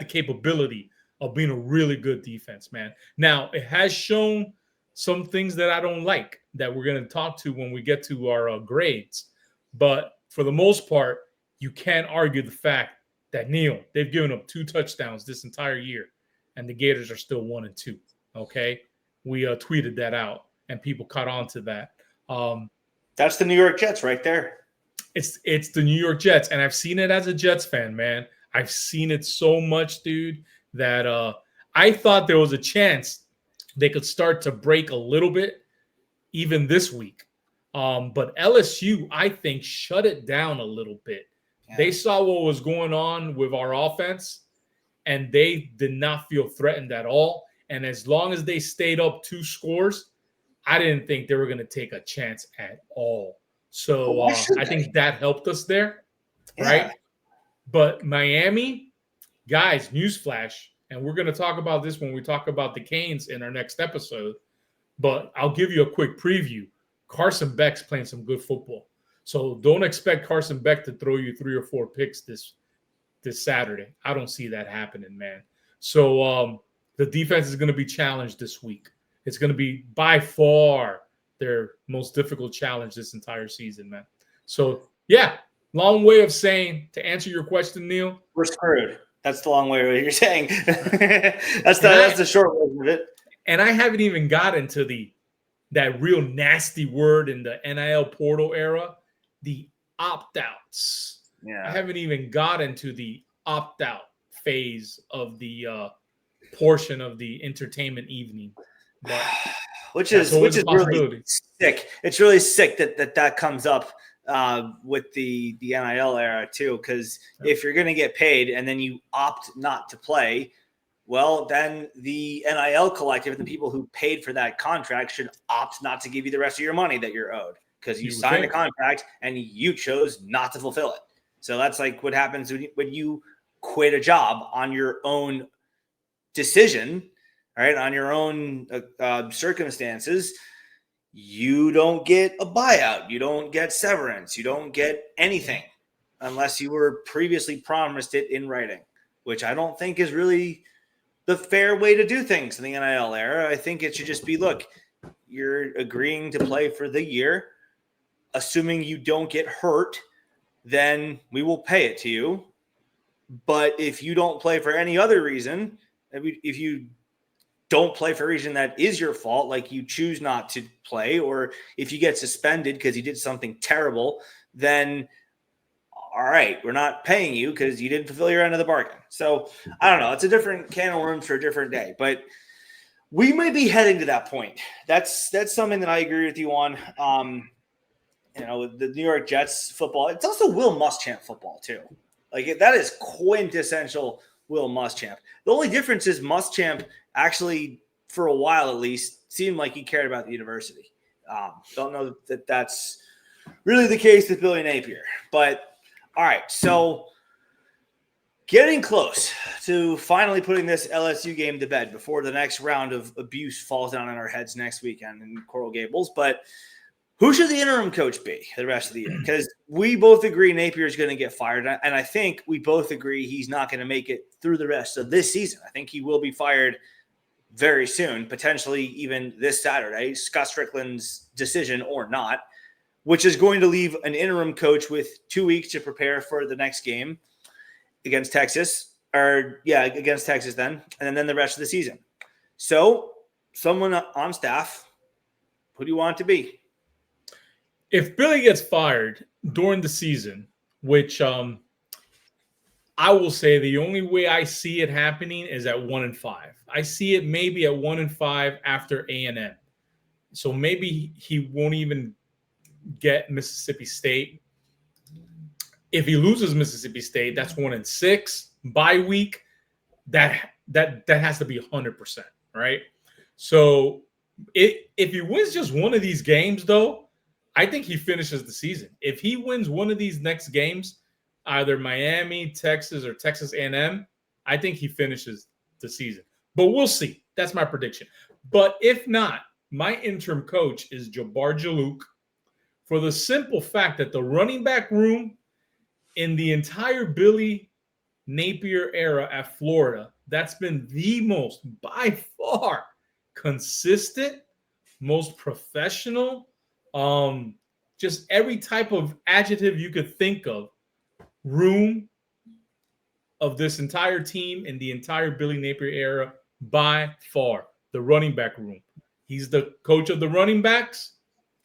capability of being a really good defense, man. Now, it has shown some things that I don't like that we're going to talk to when we get to our grades. But for the most part, you can't argue the fact that, Neil, they've given up 2 touchdowns this entire year, and the Gators are still 1-2. Okay, we tweeted that out, and people caught on to that. That's the New York Jets right there. It's the New York Jets, and I've seen it as a Jets fan, man. I've seen it so much, dude, that I thought there was a chance they could start to break a little bit even this week. But LSU, I think, shut it down a little bit. Yeah. They saw what was going on with our offense, and they did not feel threatened at all. And as long as they stayed up 2 scores, I didn't think they were going to take a chance at all. So I think that helped us there, right? But Miami, guys, newsflash, and we're going to talk about this when we talk about the Canes in our next episode, but I'll give you a quick preview. Carson Beck's playing some good football. So don't expect Carson Beck to throw you 3 or 4 picks this Saturday. I don't see that happening, man. So the defense is going to be challenged this week. It's going to be by far their most difficult challenge this entire season, man. So, yeah, long way of saying, to answer your question, Neil, we're screwed. That's the long way of what you're saying. that's the short version of it. And I haven't even gotten to that real nasty word in the NIL portal era, the opt-outs. Yeah. I haven't even gotten to the opt-out phase of the portion of the entertainment evening. But which is really sick. It's really sick that comes up with the NIL era too, because if you're going to get paid and then you opt not to play, well, then the NIL collective and the people who paid for that contract should opt not to give you the rest of your money that you're owed because you signed a contract and you chose not to fulfill it. So that's like what happens when you quit a job on your own decision, all right, on your own circumstances, you don't get a buyout. You don't get severance. You don't get anything unless you were previously promised it in writing, which I don't think is really the fair way to do things in the NIL era. I think it should just be, look, you're agreeing to play for the year. Assuming you don't get hurt, then we will pay it to you. But if you don't play for any other reason, if you don't play for a reason that is your fault, like you choose not to play, or if you get suspended because you did something terrible, then all right, we're not paying you because you didn't fulfill your end of the bargain. So I don't know. It's a different can of worms for a different day, but we might be heading to that point. That's something that I agree with you on. The New York Jets football, it's also Will Muschamp football too. Like that is quintessential Will Muschamp. The only difference is Muschamp actually, for a while at least, seemed like he cared about the university. Don't know that that's really the case with Billy Napier. But all right, so getting close to finally putting this LSU game to bed before the next round of abuse falls down on our heads next weekend in Coral Gables. But who should the interim coach be the rest of the year? Because we both agree Napier is going to get fired. And I think we both agree he's not going to make it through the rest of this season. I think he will be fired very soon, potentially even this Saturday, Scott Strickland's decision or not, which is going to leave an interim coach with 2 weeks to prepare for the next game against Texas. Against Texas then, and then the rest of the season. So someone on staff, who do you want it to be? If Billy gets fired during the season, which I will say the only way I see it happening is at 1-5. I see it maybe at 1-5 after A&M. So maybe he won't even get Mississippi State. If he loses Mississippi State, that's 1-6. Bye week, that has to be 100%, right? So if he wins just one of these games, though, I think he finishes the season. If he wins one of these next games, either Miami, Texas, or Texas A&M, I think he finishes the season. But we'll see. That's my prediction. But if not, my interim coach is Jabbar Jalouk, for the simple fact that the running back room in the entire Billy Napier era at Florida, that's been the most, by far, consistent, most professional, just every type of adjective you could think of, room of this entire team in the entire Billy Napier era, by far, the running back room. He's the coach of the running backs.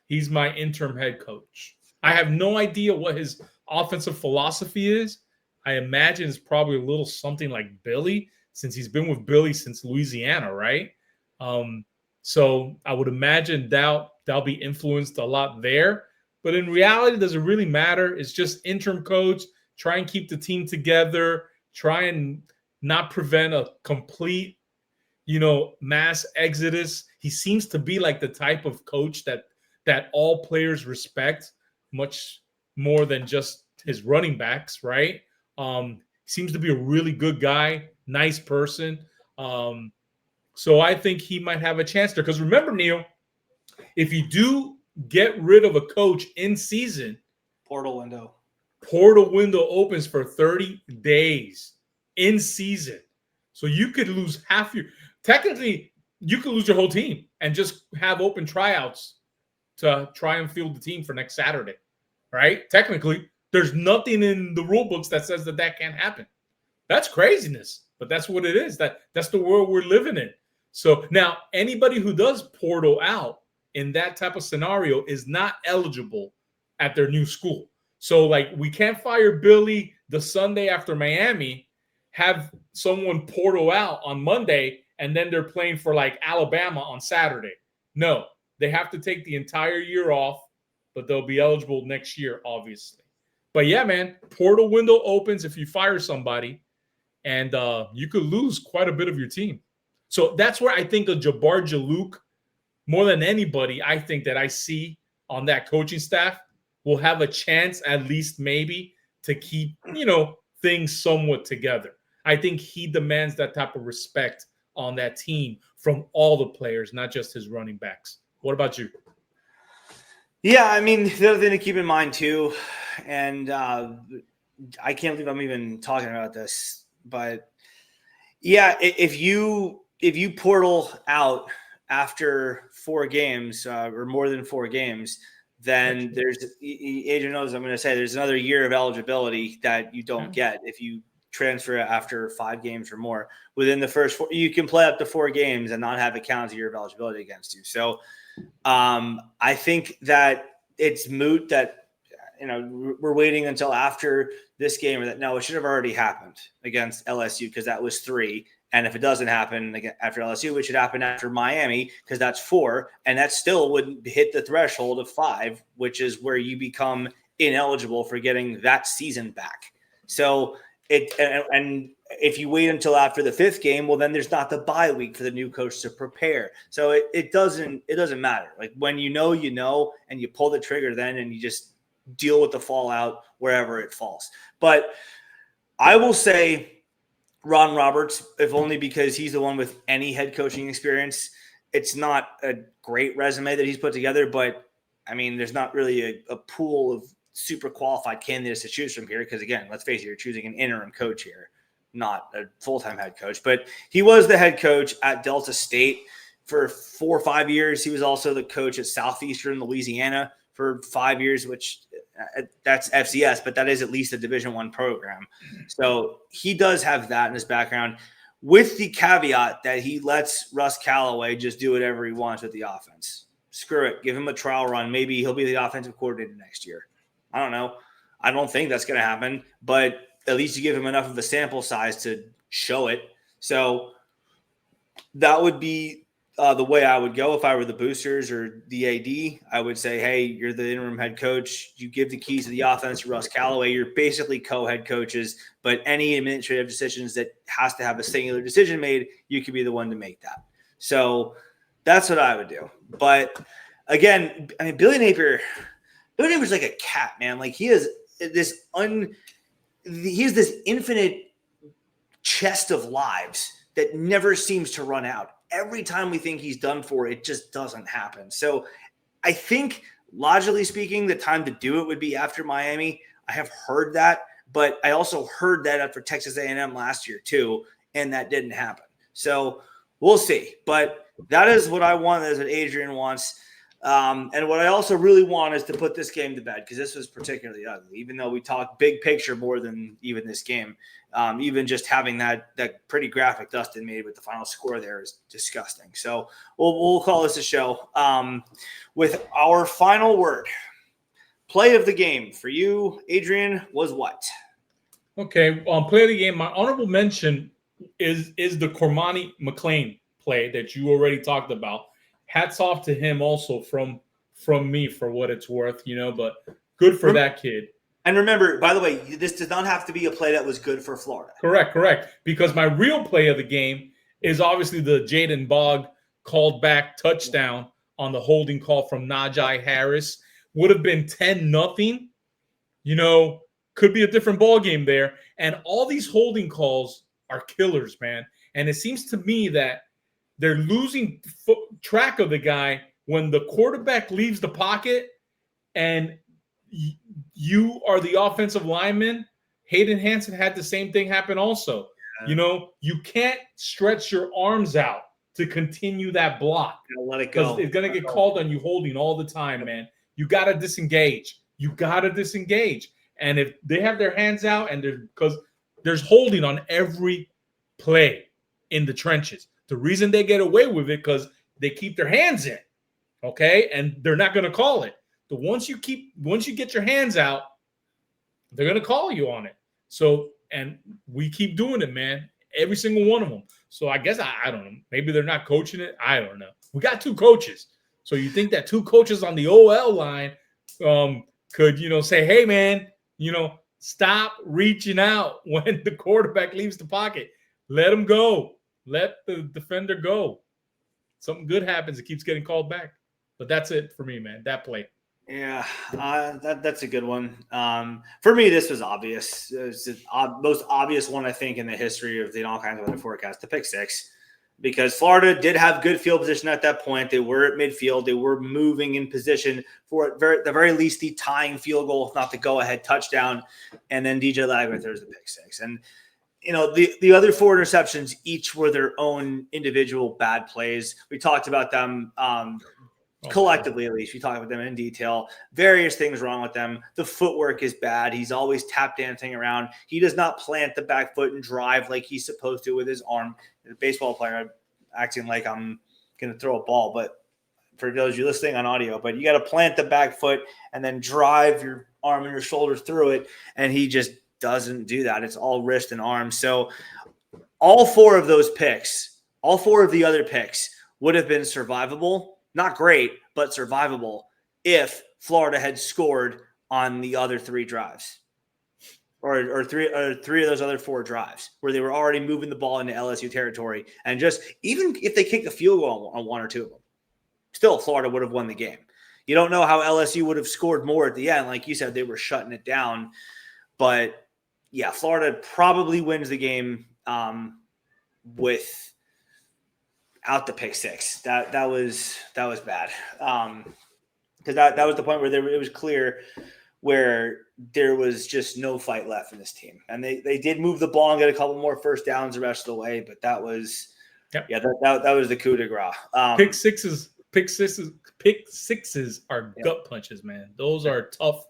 He's my interim head coach. I have no idea what his offensive philosophy is. I imagine it's probably a little something like Billy, since he's been with Billy since Louisiana, right? So I would imagine that'll be influenced a lot there. But in reality, does it really matter? It's just interim coach, try and keep the team together, try and not prevent a complete, mass exodus. He seems to be like the type of coach that all players respect much more than just his running backs, right? Seems to be a really good guy, nice person. So I think he might have a chance there. Because remember, Neil, if you do get rid of a coach in season, portal window opens for 30 days in season. So you could lose technically, you could lose your whole team and just have open tryouts to try and field the team for next Saturday, right? Technically, there's nothing in the rule books that says that can't happen. That's craziness, but that's what it is. That's the world we're living in. So now anybody who does portal out in that type of scenario is not eligible at their new school. So we can't fire Billy the Sunday after Miami, have someone portal out on Monday, and then they're playing for Alabama on Saturday. No, they have to take the entire year off, but they'll be eligible next year, obviously. But yeah, man, portal window opens if you fire somebody, and you could lose quite a bit of your team. So that's where I think of Jabbar Jalouk, more than anybody, I think that I see on that coaching staff will have a chance, at least maybe, to keep, things somewhat together. I think he demands that type of respect on that team from all the players, not just his running backs. What about you? Yeah, I mean, the other thing to keep in mind too, and I can't believe I'm even talking about this, but yeah, if you portal out after 4 games or more than 4 games, then there's Adrian knows I'm going to say there's another year of eligibility that you don't get if you transfer after 5 games or more. Within the first 4, you can play up to 4 games and not have a calendar year of eligibility against you. So I think that it's moot that we're waiting until after this game, or that no, it should have already happened against LSU because that was 3. And if it doesn't happen after LSU, it should happen after Miami because that's 4. And that still wouldn't hit the threshold of 5, which is where you become ineligible for getting that season back. So and if you wait until after the 5th game, well, then there's not the bye week for the new coach to prepare. So it doesn't matter. Like when you know, and you pull the trigger then, and you just deal with the fallout wherever it falls. But I will say Ron Roberts, if only because he's the one with any head coaching experience. It's not a great resume that he's put together, but I mean, there's not really a pool of super qualified candidates to choose from here. Because again, let's face it, you're choosing an interim coach here, not a full-time head coach. But he was the head coach at Delta State for 4 or 5 years. He was also the coach at Southeastern Louisiana for 5 years, which that's FCS, but that is at least a Division I program. So he does have that in his background, with the caveat that he lets Russ Callaway just do whatever he wants with the offense. Screw it. Give him a trial run. Maybe he'll be the offensive coordinator next year. I don't know. I don't think that's going to happen, but at least you give him enough of a sample size to show it. So that would be the way I would go if I were the boosters or the AD. I would say, hey, you're the interim head coach. You give the keys to the offense to Russ Callaway. You're basically co-head coaches, but any administrative decisions that has to have a singular decision made, you could be the one to make that. So that's what I would do. But again, I mean, Billy Napier's like a cat, man. Like he has this infinite chest of lives that never seems to run out. Every time we think he's done for, it just doesn't happen. So I think, logically speaking, the time to do it would be after Miami. I have heard that, but I also heard that after Texas A&M last year too, and that didn't happen. So we'll see. But that is what I want, as what Adrian wants. And what I also really want is to put this game to bed, because this was particularly ugly, even though we talked big picture more than even this game. Even just having that pretty graphic Dustin made with the final score there is disgusting. So we'll call this a show. With our final word, play of the game for you, Adrian, was what? Okay, play of the game. My honorable mention is the Cormani McClain play that you already talked about. Hats off to him also from me for what it's worth, but good for that kid. And remember, by the way, this does not have to be a play that was good for Florida. Correct. Because my real play of the game is obviously the Jaden Bogg called back touchdown on the holding call from Najee Harris. Would have been 10-0. Could be a different ball game there. And all these holding calls are killers, man. And it seems to me that they're losing track of the guy when the quarterback leaves the pocket and you are the offensive lineman. Hayden Hansen had the same thing happen also. Yeah. You can't stretch your arms out to continue that block. Let it go. It's going to get called on you holding all the time, man. You got to disengage. And if they have their hands out, and because there's holding on every play in the trenches. The reason they get away with it because they keep their hands in, okay? And they're not going to call it. But once you get your hands out, they're going to call you on it. So, and we keep doing it, man. Every single one of them. So I guess I don't know. Maybe they're not coaching it. I don't know. We got 2 coaches. So you think that 2 coaches on the OL line could, say, hey, man, stop reaching out when the quarterback leaves the pocket. Let him go. Let the defender go. Something good happens. It keeps getting called back. But that's it for me, man. That play. Yeah, that's a good one. For me, this was obvious. It's the most obvious one, I think, in the history of the all kinds of weather forecast. The pick 6. because Florida did have good field position at that point. They were at midfield. They were moving in position for at the very least the tying field goal, if not the go-ahead touchdown. And then DJ Lagway throws the pick six. And, the other 4 interceptions each were their own individual bad plays. We talked about them collectively, at least. We talked about them in detail. Various things wrong with them. The footwork is bad. He's always tap dancing around. He does not plant the back foot and drive like he's supposed to with his arm. The baseball player acting like I'm going to throw a ball, but for those of you listening on audio, but you got to plant the back foot and then drive your arm and your shoulders through it. And he just doesn't do that. It's all wrist and arm. So all 4 of those picks, all 4 of the other picks would have been survivable. Not great, but survivable if Florida had scored on the other 3 drives or three of those other 4 drives where they were already moving the ball into LSU territory. And just even if they kicked the field goal on 1 or 2 of them, still Florida would have won the game. You don't know how LSU would have scored more at the end. Like you said, they were shutting it down. But yeah, Florida probably wins the game without the pick six. That was bad. Because that was the point where it was clear where there was just no fight left in this team. And they did move the ball and get a couple more first downs the rest of the way, but that was that was the coup de grace. Pick sixes are gut punches, man. Those are tough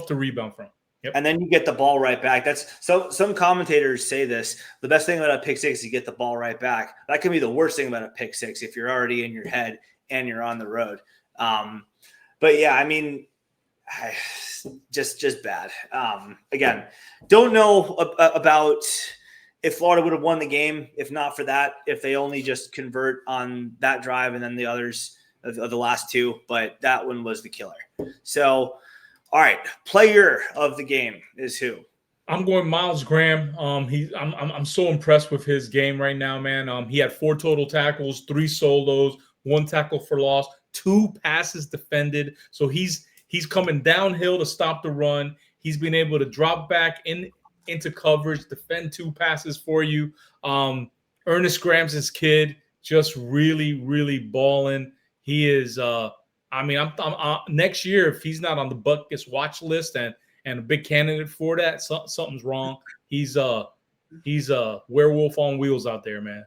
to rebound from. Yep. And then you get the ball right back. That's so. Some commentators say this: the best thing about a pick six is you get the ball right back. That can be the worst thing about a pick six if you're already in your head and you're on the road. But yeah, I mean, just bad. Again, don't know about if Florida would have won the game if not for that. If they only just convert on that drive and then the others of the last 2, but that one was the killer. So. All right, player of the game is who? I'm going Miles Graham. I'm so impressed with his game right now, man. He had 4 total tackles, 3 solos, 1 tackle for loss, 2 passes defended. So he's coming downhill to stop the run. He's been able to drop back into coverage, defend 2 passes for you. Ernest Graham's his kid, just really, really balling. He is. I'm next year, if he's not on the Buckets watch list and a big candidate for that, something's wrong. He's a werewolf on wheels out there, man.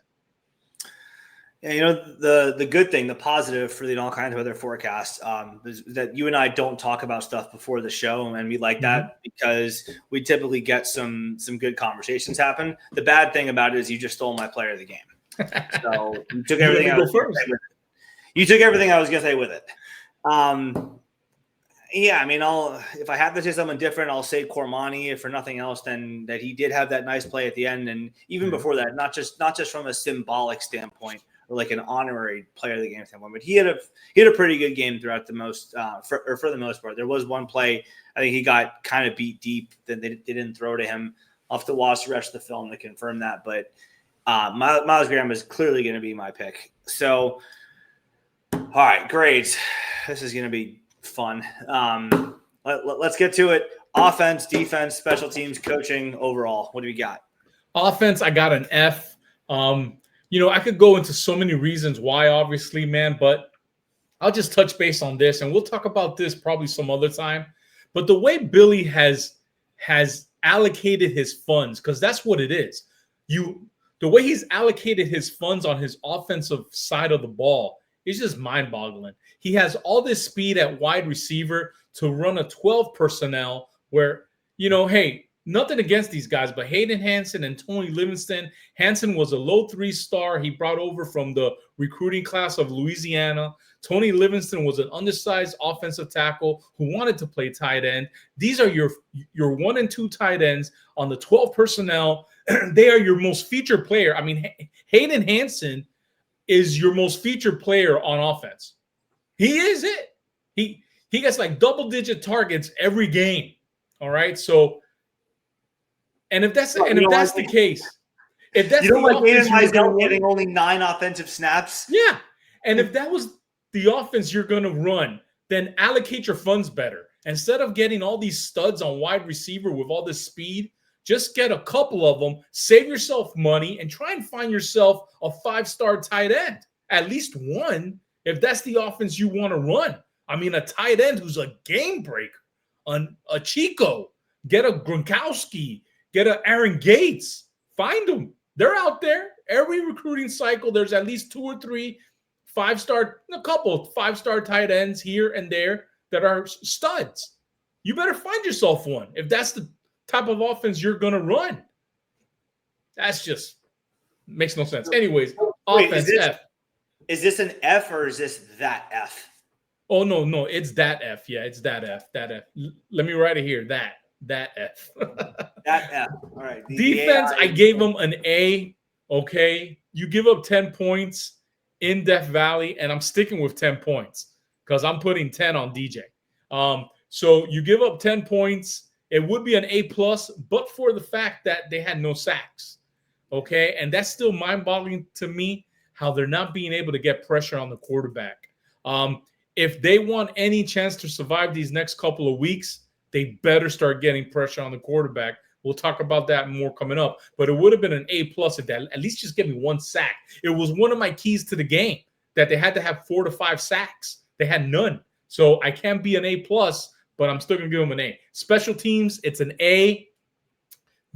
Yeah, the good thing, the positive for all kinds of other forecasts is that you and I don't talk about stuff before the show, and we like that because we typically get some good conversations happen. The bad thing about it is you just stole my player of the game. So you took everything I was going to say with it. You took everything I was going to say with it. Yeah, I mean, if I have to say something different, I'll say Cormani, if for nothing else, then that he did have that nice play at the end, and even before that, not just from a symbolic standpoint or like an honorary player of the game standpoint, but he had a pretty good game throughout the most for the most part. There was one play I think he got kind of beat deep, then they didn't throw to him. I'll have to watch the rest of the film to confirm that, but Miles Graham is clearly going to be my pick. So, all right, great. This is going to be fun. Let's get to it. Offense, defense, special teams, coaching, overall. What do we got? Offense, I got an F. I could go into so many reasons why, obviously, man, but I'll just touch base on this, and we'll talk about this probably some other time. But the way Billy has allocated his funds, because that's what it is. The way he's allocated his funds on his offensive side of the ball is just mind-boggling. He has all this speed at wide receiver to run a 12 personnel where, hey, nothing against these guys, but Hayden Hansen and Tony Livingston. Hansen was a low 3-star. He brought over from the recruiting class of Louisiana. Tony Livingston was an undersized offensive tackle who wanted to play tight end. These are your 1 and 2 tight ends on the 12 personnel. They are your most featured player. I mean, Hayden Hansen is your most featured player on offense. He is it. He gets like double-digit targets every game. All right, so if that's the case, if that's you don't the like Aiden offense Mizell getting only 9 offensive snaps, yeah, and if that was the offense you're going to run, then allocate your funds better. Instead of getting all these studs on wide receiver with all this speed, Just get a couple of them, save yourself money, and try and find yourself a 5-star tight end. At least one, if that's the offense you want to run. I mean, a tight end who's a game breaker, a Chico, get a Gronkowski, get a Aaron Gates. Find them. They're out there. Every recruiting cycle, there's at least 2 or 3 a couple 5-star tight ends here and there that are studs. You better find yourself one if that's the type of offense you're going to run. That's just makes no sense. Anyways, offense F. Is this an F or is this that F? Oh, no, it's that F. Yeah, it's that F. Let me write it here. That F. That F. All right. Defense, I gave them an A. Okay. You give up 10 points in Death Valley, and I'm sticking with 10 points because I'm putting 10 on DJ. So you give up 10 points. It would be an A+, but for the fact that they had no sacks. Okay. And that's still mind-boggling to me how they're not being able to get pressure on the quarterback. If they want any chance to survive these next couple of weeks, they better start getting pressure on the quarterback. We'll talk about that more coming up. But it would have been an A+ if they at least just give me 1 sack. It was one of my keys to the game that they had to have 4 to 5 sacks. They had none. So I can't be an A+, but I'm still going to give them an A. Special teams, it's an A.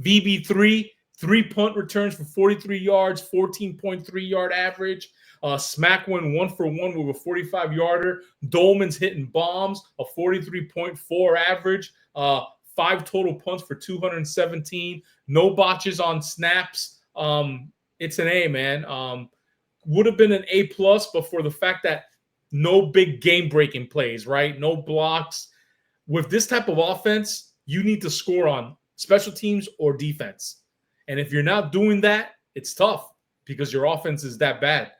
VB3, 3 punt returns for 43 yards, 14.3 yard average. Smack went 1 for 1 with a 45-yarder. Dolman's hitting bombs, a 43.4 average. 5 total punts for 217. No botches on snaps. It's an A, man. Would have been an A+, but for the fact that no big game-breaking plays, right? No blocks. With this type of offense, you need to score on special teams or defense. And if you're not doing that, it's tough because your offense is that bad.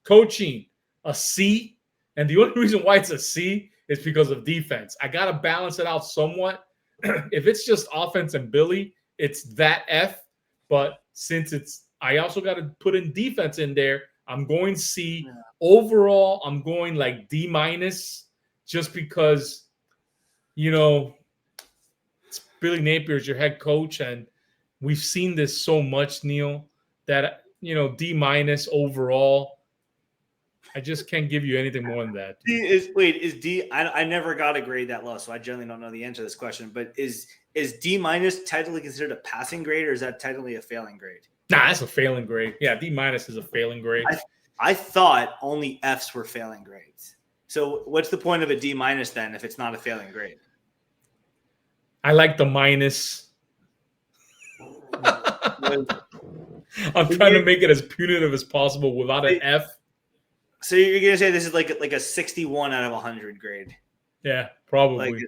Coaching, a C. And the only reason why it's a C is because of defense. I got to balance it out somewhat. If it's just offense and Billy, it's that F. But since I also got to put in defense in there, I'm going C. Yeah. Overall, I'm going like D- just because, it's Billy Napier is your head coach. And we've seen this so much, Neil, that, D- overall. I just can't give you anything more than that. I never got a grade that low, so I generally don't know the answer to this question, but is D- technically considered a passing grade, or is that technically a failing grade? Nah, that's a failing grade. Yeah, D- is a failing grade. I thought only Fs were failing grades. So what's the point of a D- then if it's not a failing grade? I like the minus. I'm trying to make it as punitive as possible without an F. So you're going to say this is like a 61 out of 100 grade? Yeah, probably.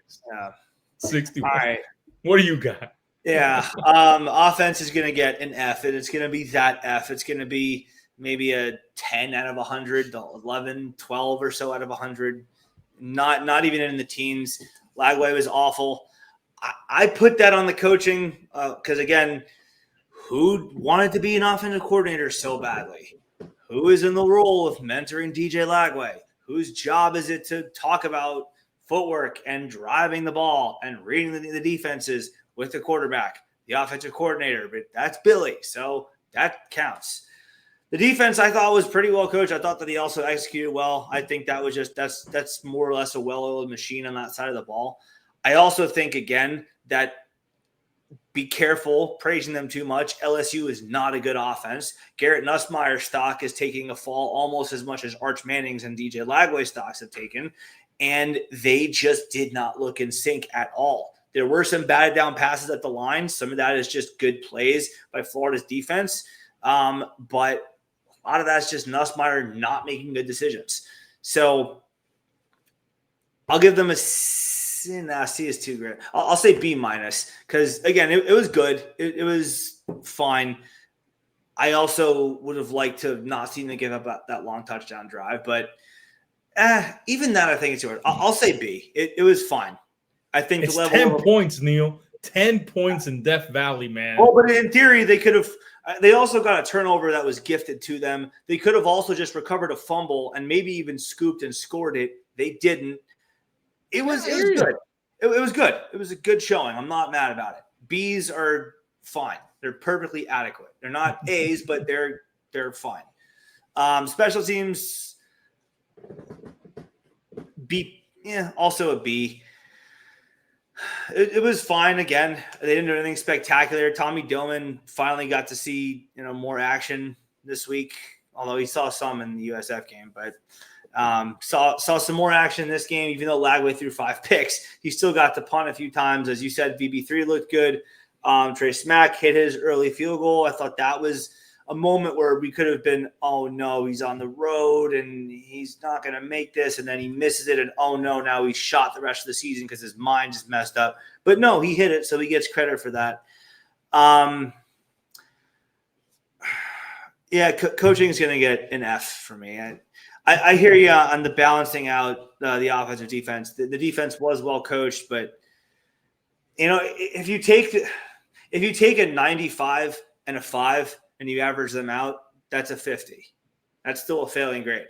61. All right. What do you got? Yeah. Offense is going to get an F, and it's going to be that F. It's going to be maybe a 10 out of 100, 11, 12 or so out of 100. Not even in the teens. Lagway was awful. I put that on the coaching because, again, who wanted to be an offensive coordinator so badly? Who is in the role of mentoring DJ Lagway? Whose job is it to talk about footwork and driving the ball and reading the defenses with the quarterback, the offensive coordinator? But that's Billy, so that counts. The defense I thought was pretty well coached. I thought that he also executed well. I think that was that's more or less a well-oiled machine on that side of the ball. I also think, again, that be careful praising them too much. LSU is not a good offense. Garrett Nussmeier's stock is taking a fall almost as much as Arch Manning's and DJ Lagway's stocks have taken, and they just did not look in sync at all. There were some batted down passes at the line. Some of that is just good plays by Florida's defense, but a lot of that's just Nussmeier not making good decisions. So I'll give them a C is too great. I'll say B- because, again, it was good. It was fine. I also would have liked to have not seen them give up that long touchdown drive, but even that I think it's yours. I'll say B. It was fine. I think it's the level 10 points, Neil. 10 points in Death Valley, man. Well, but in theory, they could have. They also got a turnover that was gifted to them. They could have also just recovered a fumble and maybe even scooped and scored it. They didn't. It was good. It was good. It was a good showing. I'm not mad about it. B's are fine. They're perfectly adequate. They're not A's, but they're fine. Special teams, B, also a B. It was fine. Again, they didn't do anything spectacular. Tommy Doman finally got to see more action this week, although he saw some in the USF game, but saw some more action in this game. Even though Lagway threw 5 picks, he still got to punt a few times. As you said, VB3 looked good. Trey Smack hit his early field goal. I thought that was a moment where we could have been, oh no, he's on the road and he's not going to make this. And then he misses it. And oh no, now he's shot the rest of the season because his mind just messed up. But no, he hit it. So he gets credit for that. Coaching is going to get an F for me. I hear you on the balancing out the offensive defense. The defense was well coached, but if you take a 95 and a 5 and you average them out, that's a 50. That's still a failing grade.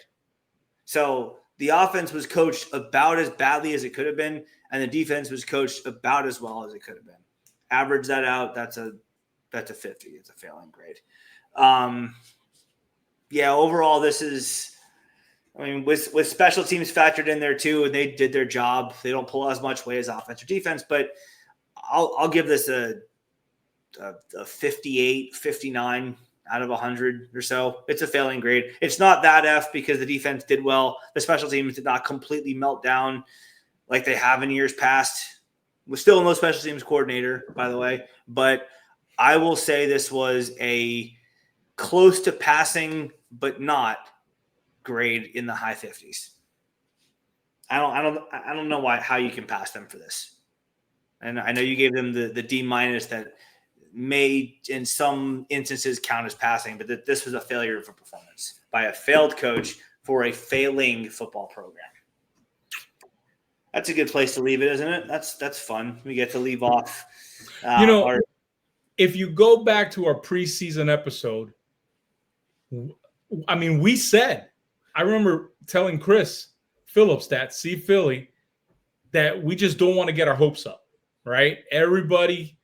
So the offense was coached about as badly as it could have been, and the defense was coached about as well as it could have been. Average that out, that's a 50. It's a failing grade. Overall, this is, with special teams factored in there too, and they did their job. They don't pull as much weight as offense or defense, but I'll give this a 58, 59 out of 100 or so. It's a failing grade. It's not that F because the defense did well. The special teams did not completely melt down like they have in years past. We're still no special teams coordinator, by the way, but I will say this was a close to passing, but not grade in the high 50s. I don't know how you can pass them for this. And I know you gave them the D- that may in some instances count as passing, but this was a failure of a performance by a failed coach for a failing football program. That's a good place to leave it, isn't it? That's fun. We get to leave off. If you go back to our preseason episode, we said, I remember telling Chris Phillips that see Philly that we just don't want to get our hopes up, right? Everybody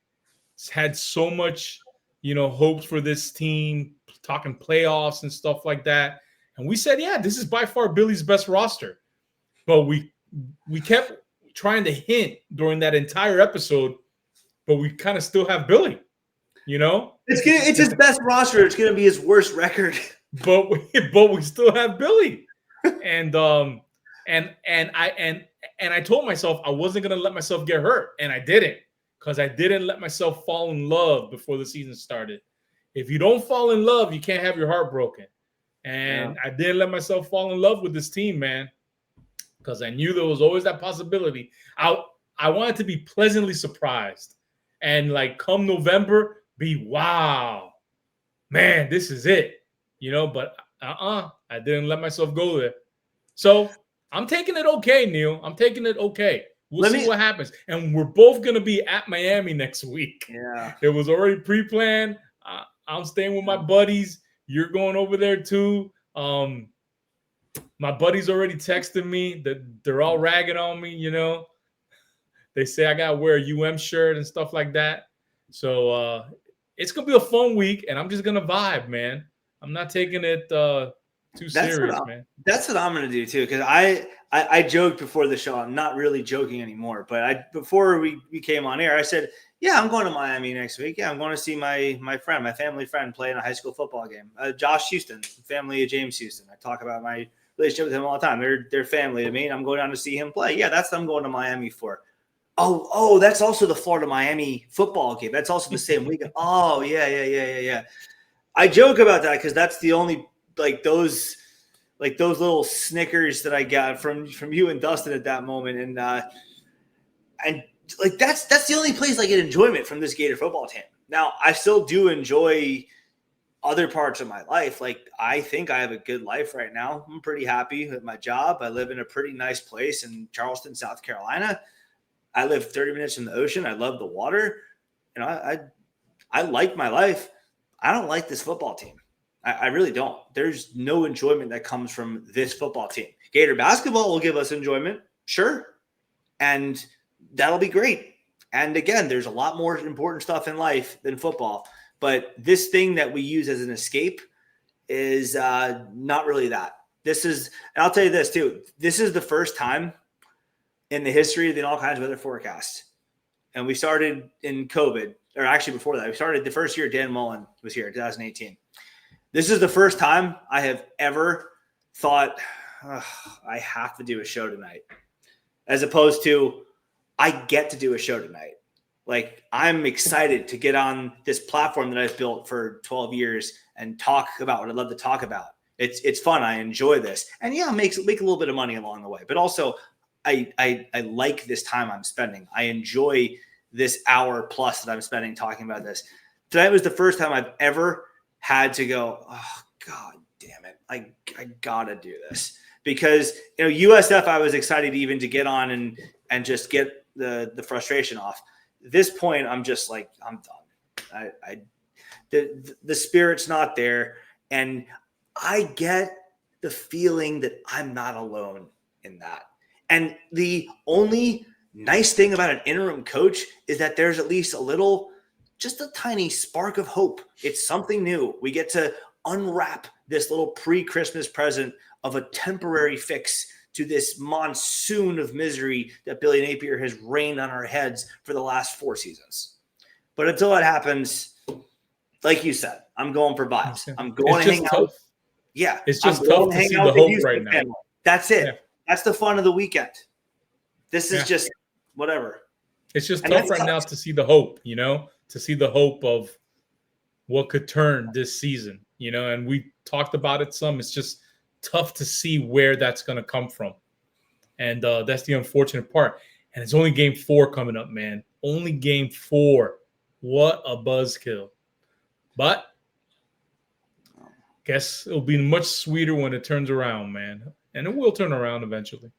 had so much, hopes for this team, talking playoffs and stuff like that. And we said, yeah, this is by far Billy's best roster. But we kept trying to hint during that entire episode, but we kind of still have Billy, It's his best roster. It's going to be his worst record. But we still have Billy. And I told myself I wasn't going to let myself get hurt, and I didn't. Because I didn't let myself fall in love before the season started. If you don't fall in love, you can't have your heart broken. And I didn't let myself fall in love with this team, man, because I knew there was always that possibility. I wanted to be pleasantly surprised. And come November, be wow, man, this is it. But I didn't let myself go there. So I'm taking it okay, Neil. I'm taking it okay. We'll see what happens. And we're both going to be at Miami next week. Yeah. It was already pre-planned. I'm staying with my buddies. You're going over there too. My buddies already texted me that they're all ragging on me, They say I got to wear a UM shirt and stuff like that. So it's going to be a fun week, and I'm just going to vibe, man. I'm not taking it too serious, man. That's what I'm going to do too, because I joked before the show. I'm not really joking anymore, but before we came on air, I said, yeah, I'm going to Miami next week. Yeah, I'm going to see my family friend play in a high school football game. Josh Houston, family of James Houston. I talk about my relationship with him all the time. They're family to me, and I'm going down to see him play. Yeah, that's what I'm going to Miami for. Oh, that's also the Florida Miami football game. That's also the same weekend. Oh, yeah. I joke about that because that's the only those little snickers that I got from you and Dustin at that moment, and that's the only place I get enjoyment from this Gator football team. Now I still do enjoy other parts of my life. I think I have a good life right now. I'm pretty happy with my job. I live in a pretty nice place in Charleston, South Carolina. I live 30 minutes from the ocean. I love the water. I like my life. I don't like this football team. I really don't. There's no enjoyment that comes from this football team. Gator basketball will give us enjoyment, sure. And that'll be great. And again, there's a lot more important stuff in life than football. But this thing that we use as an escape is not really that. This is, and I'll tell you this too, this is the first time in the history of the All Kinds of Weather forecast. And we started in COVID, or actually before that, we started the first year Dan Mullen was here, 2018. This is the first time I have ever thought, I have to do a show tonight, as opposed to I get to do a show tonight. Like, I'm excited to get on this platform that I've built for 12 years and talk about what I love to talk about. It's fun. I enjoy this. And yeah, make a little bit of money along the way. But also, I like this time I'm spending. I enjoy this hour plus that I'm spending talking about this. Tonight was the first time I've ever had to go, oh, God damn it. I got to do this. Because, USF, I was excited even to get on and just get the frustration off. This point, I'm just like, I'm done. The spirit's not there. And I get the feeling that I'm not alone in that. And the only nice thing about an interim coach is that there's at least just a tiny spark of hope. It's something new. We get to unwrap this little pre-Christmas present of a temporary fix to this monsoon of misery that Billy Napier has rained on our heads for the last 4 seasons. But until that happens, like you said, I'm going for vibes. I'm going to hang out. Yeah. It's just tough to see the hope right now. That's it. Yeah. That's the fun of the weekend. This is just whatever. It's just tough right now to see the hope, to see the hope of what could turn this season, and we talked about it some. It's just tough to see where that's going to come from. And that's the unfortunate part. And it's only game 4 coming up, man. Only game 4. What a buzzkill. But guess it'll be much sweeter when it turns around, man. And it will turn around eventually.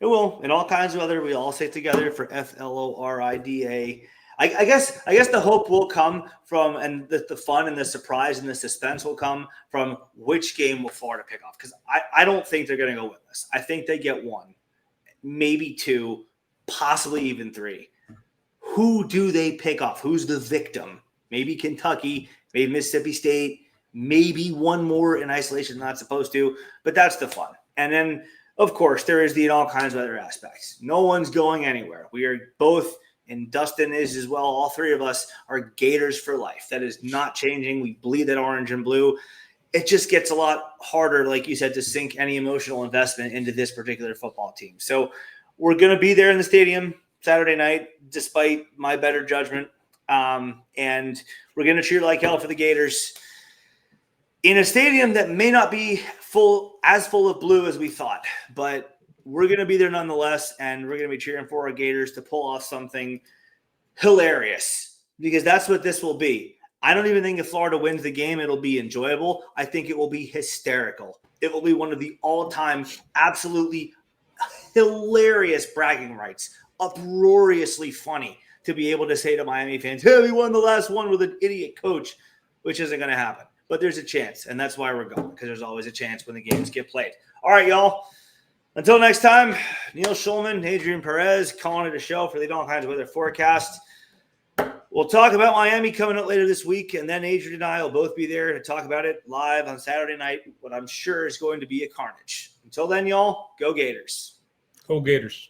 It will. In all kinds of other, we all stick together for Florida. I guess the hope will come from, and the fun and the surprise and the suspense will come from which game will Florida pick off. Because I don't think they're going to go winless. I think they get 1, maybe 2, possibly even 3. Who do they pick off? Who's the victim? Maybe Kentucky, maybe Mississippi State, maybe one more in isolation, not supposed to. But that's the fun. And then, of course, there is all kinds of other aspects. No one's going anywhere. We are both, and Dustin is as well, all 3 of us are Gators for life. That is not changing. We bleed that orange and blue. It just gets a lot harder, like you said, to sink any emotional investment into this particular football team. So we're going to be there in the stadium Saturday night, despite my better judgment. And we're going to cheer like hell for the Gators in a stadium that may not be full of blue as we thought, but we're going to be there nonetheless, and we're going to be cheering for our Gators to pull off something hilarious, because that's what this will be. I don't even think if Florida wins the game, it'll be enjoyable. I think it will be hysterical. It will be one of the all-time absolutely hilarious bragging rights, uproariously funny to be able to say to Miami fans, hey, we won the last one with an idiot coach, which isn't going to happen. But there's a chance, and that's why we're going, because there's always a chance when the games get played. All right, y'all. Until next time, Neil Schulman, Adrian Perez, calling it a show for the All Kinds of Weather forecast. We'll talk about Miami coming up later this week, and then Adrian and I will both be there to talk about it live on Saturday night, what I'm sure is going to be a carnage. Until then, y'all, go Gators. Go Gators.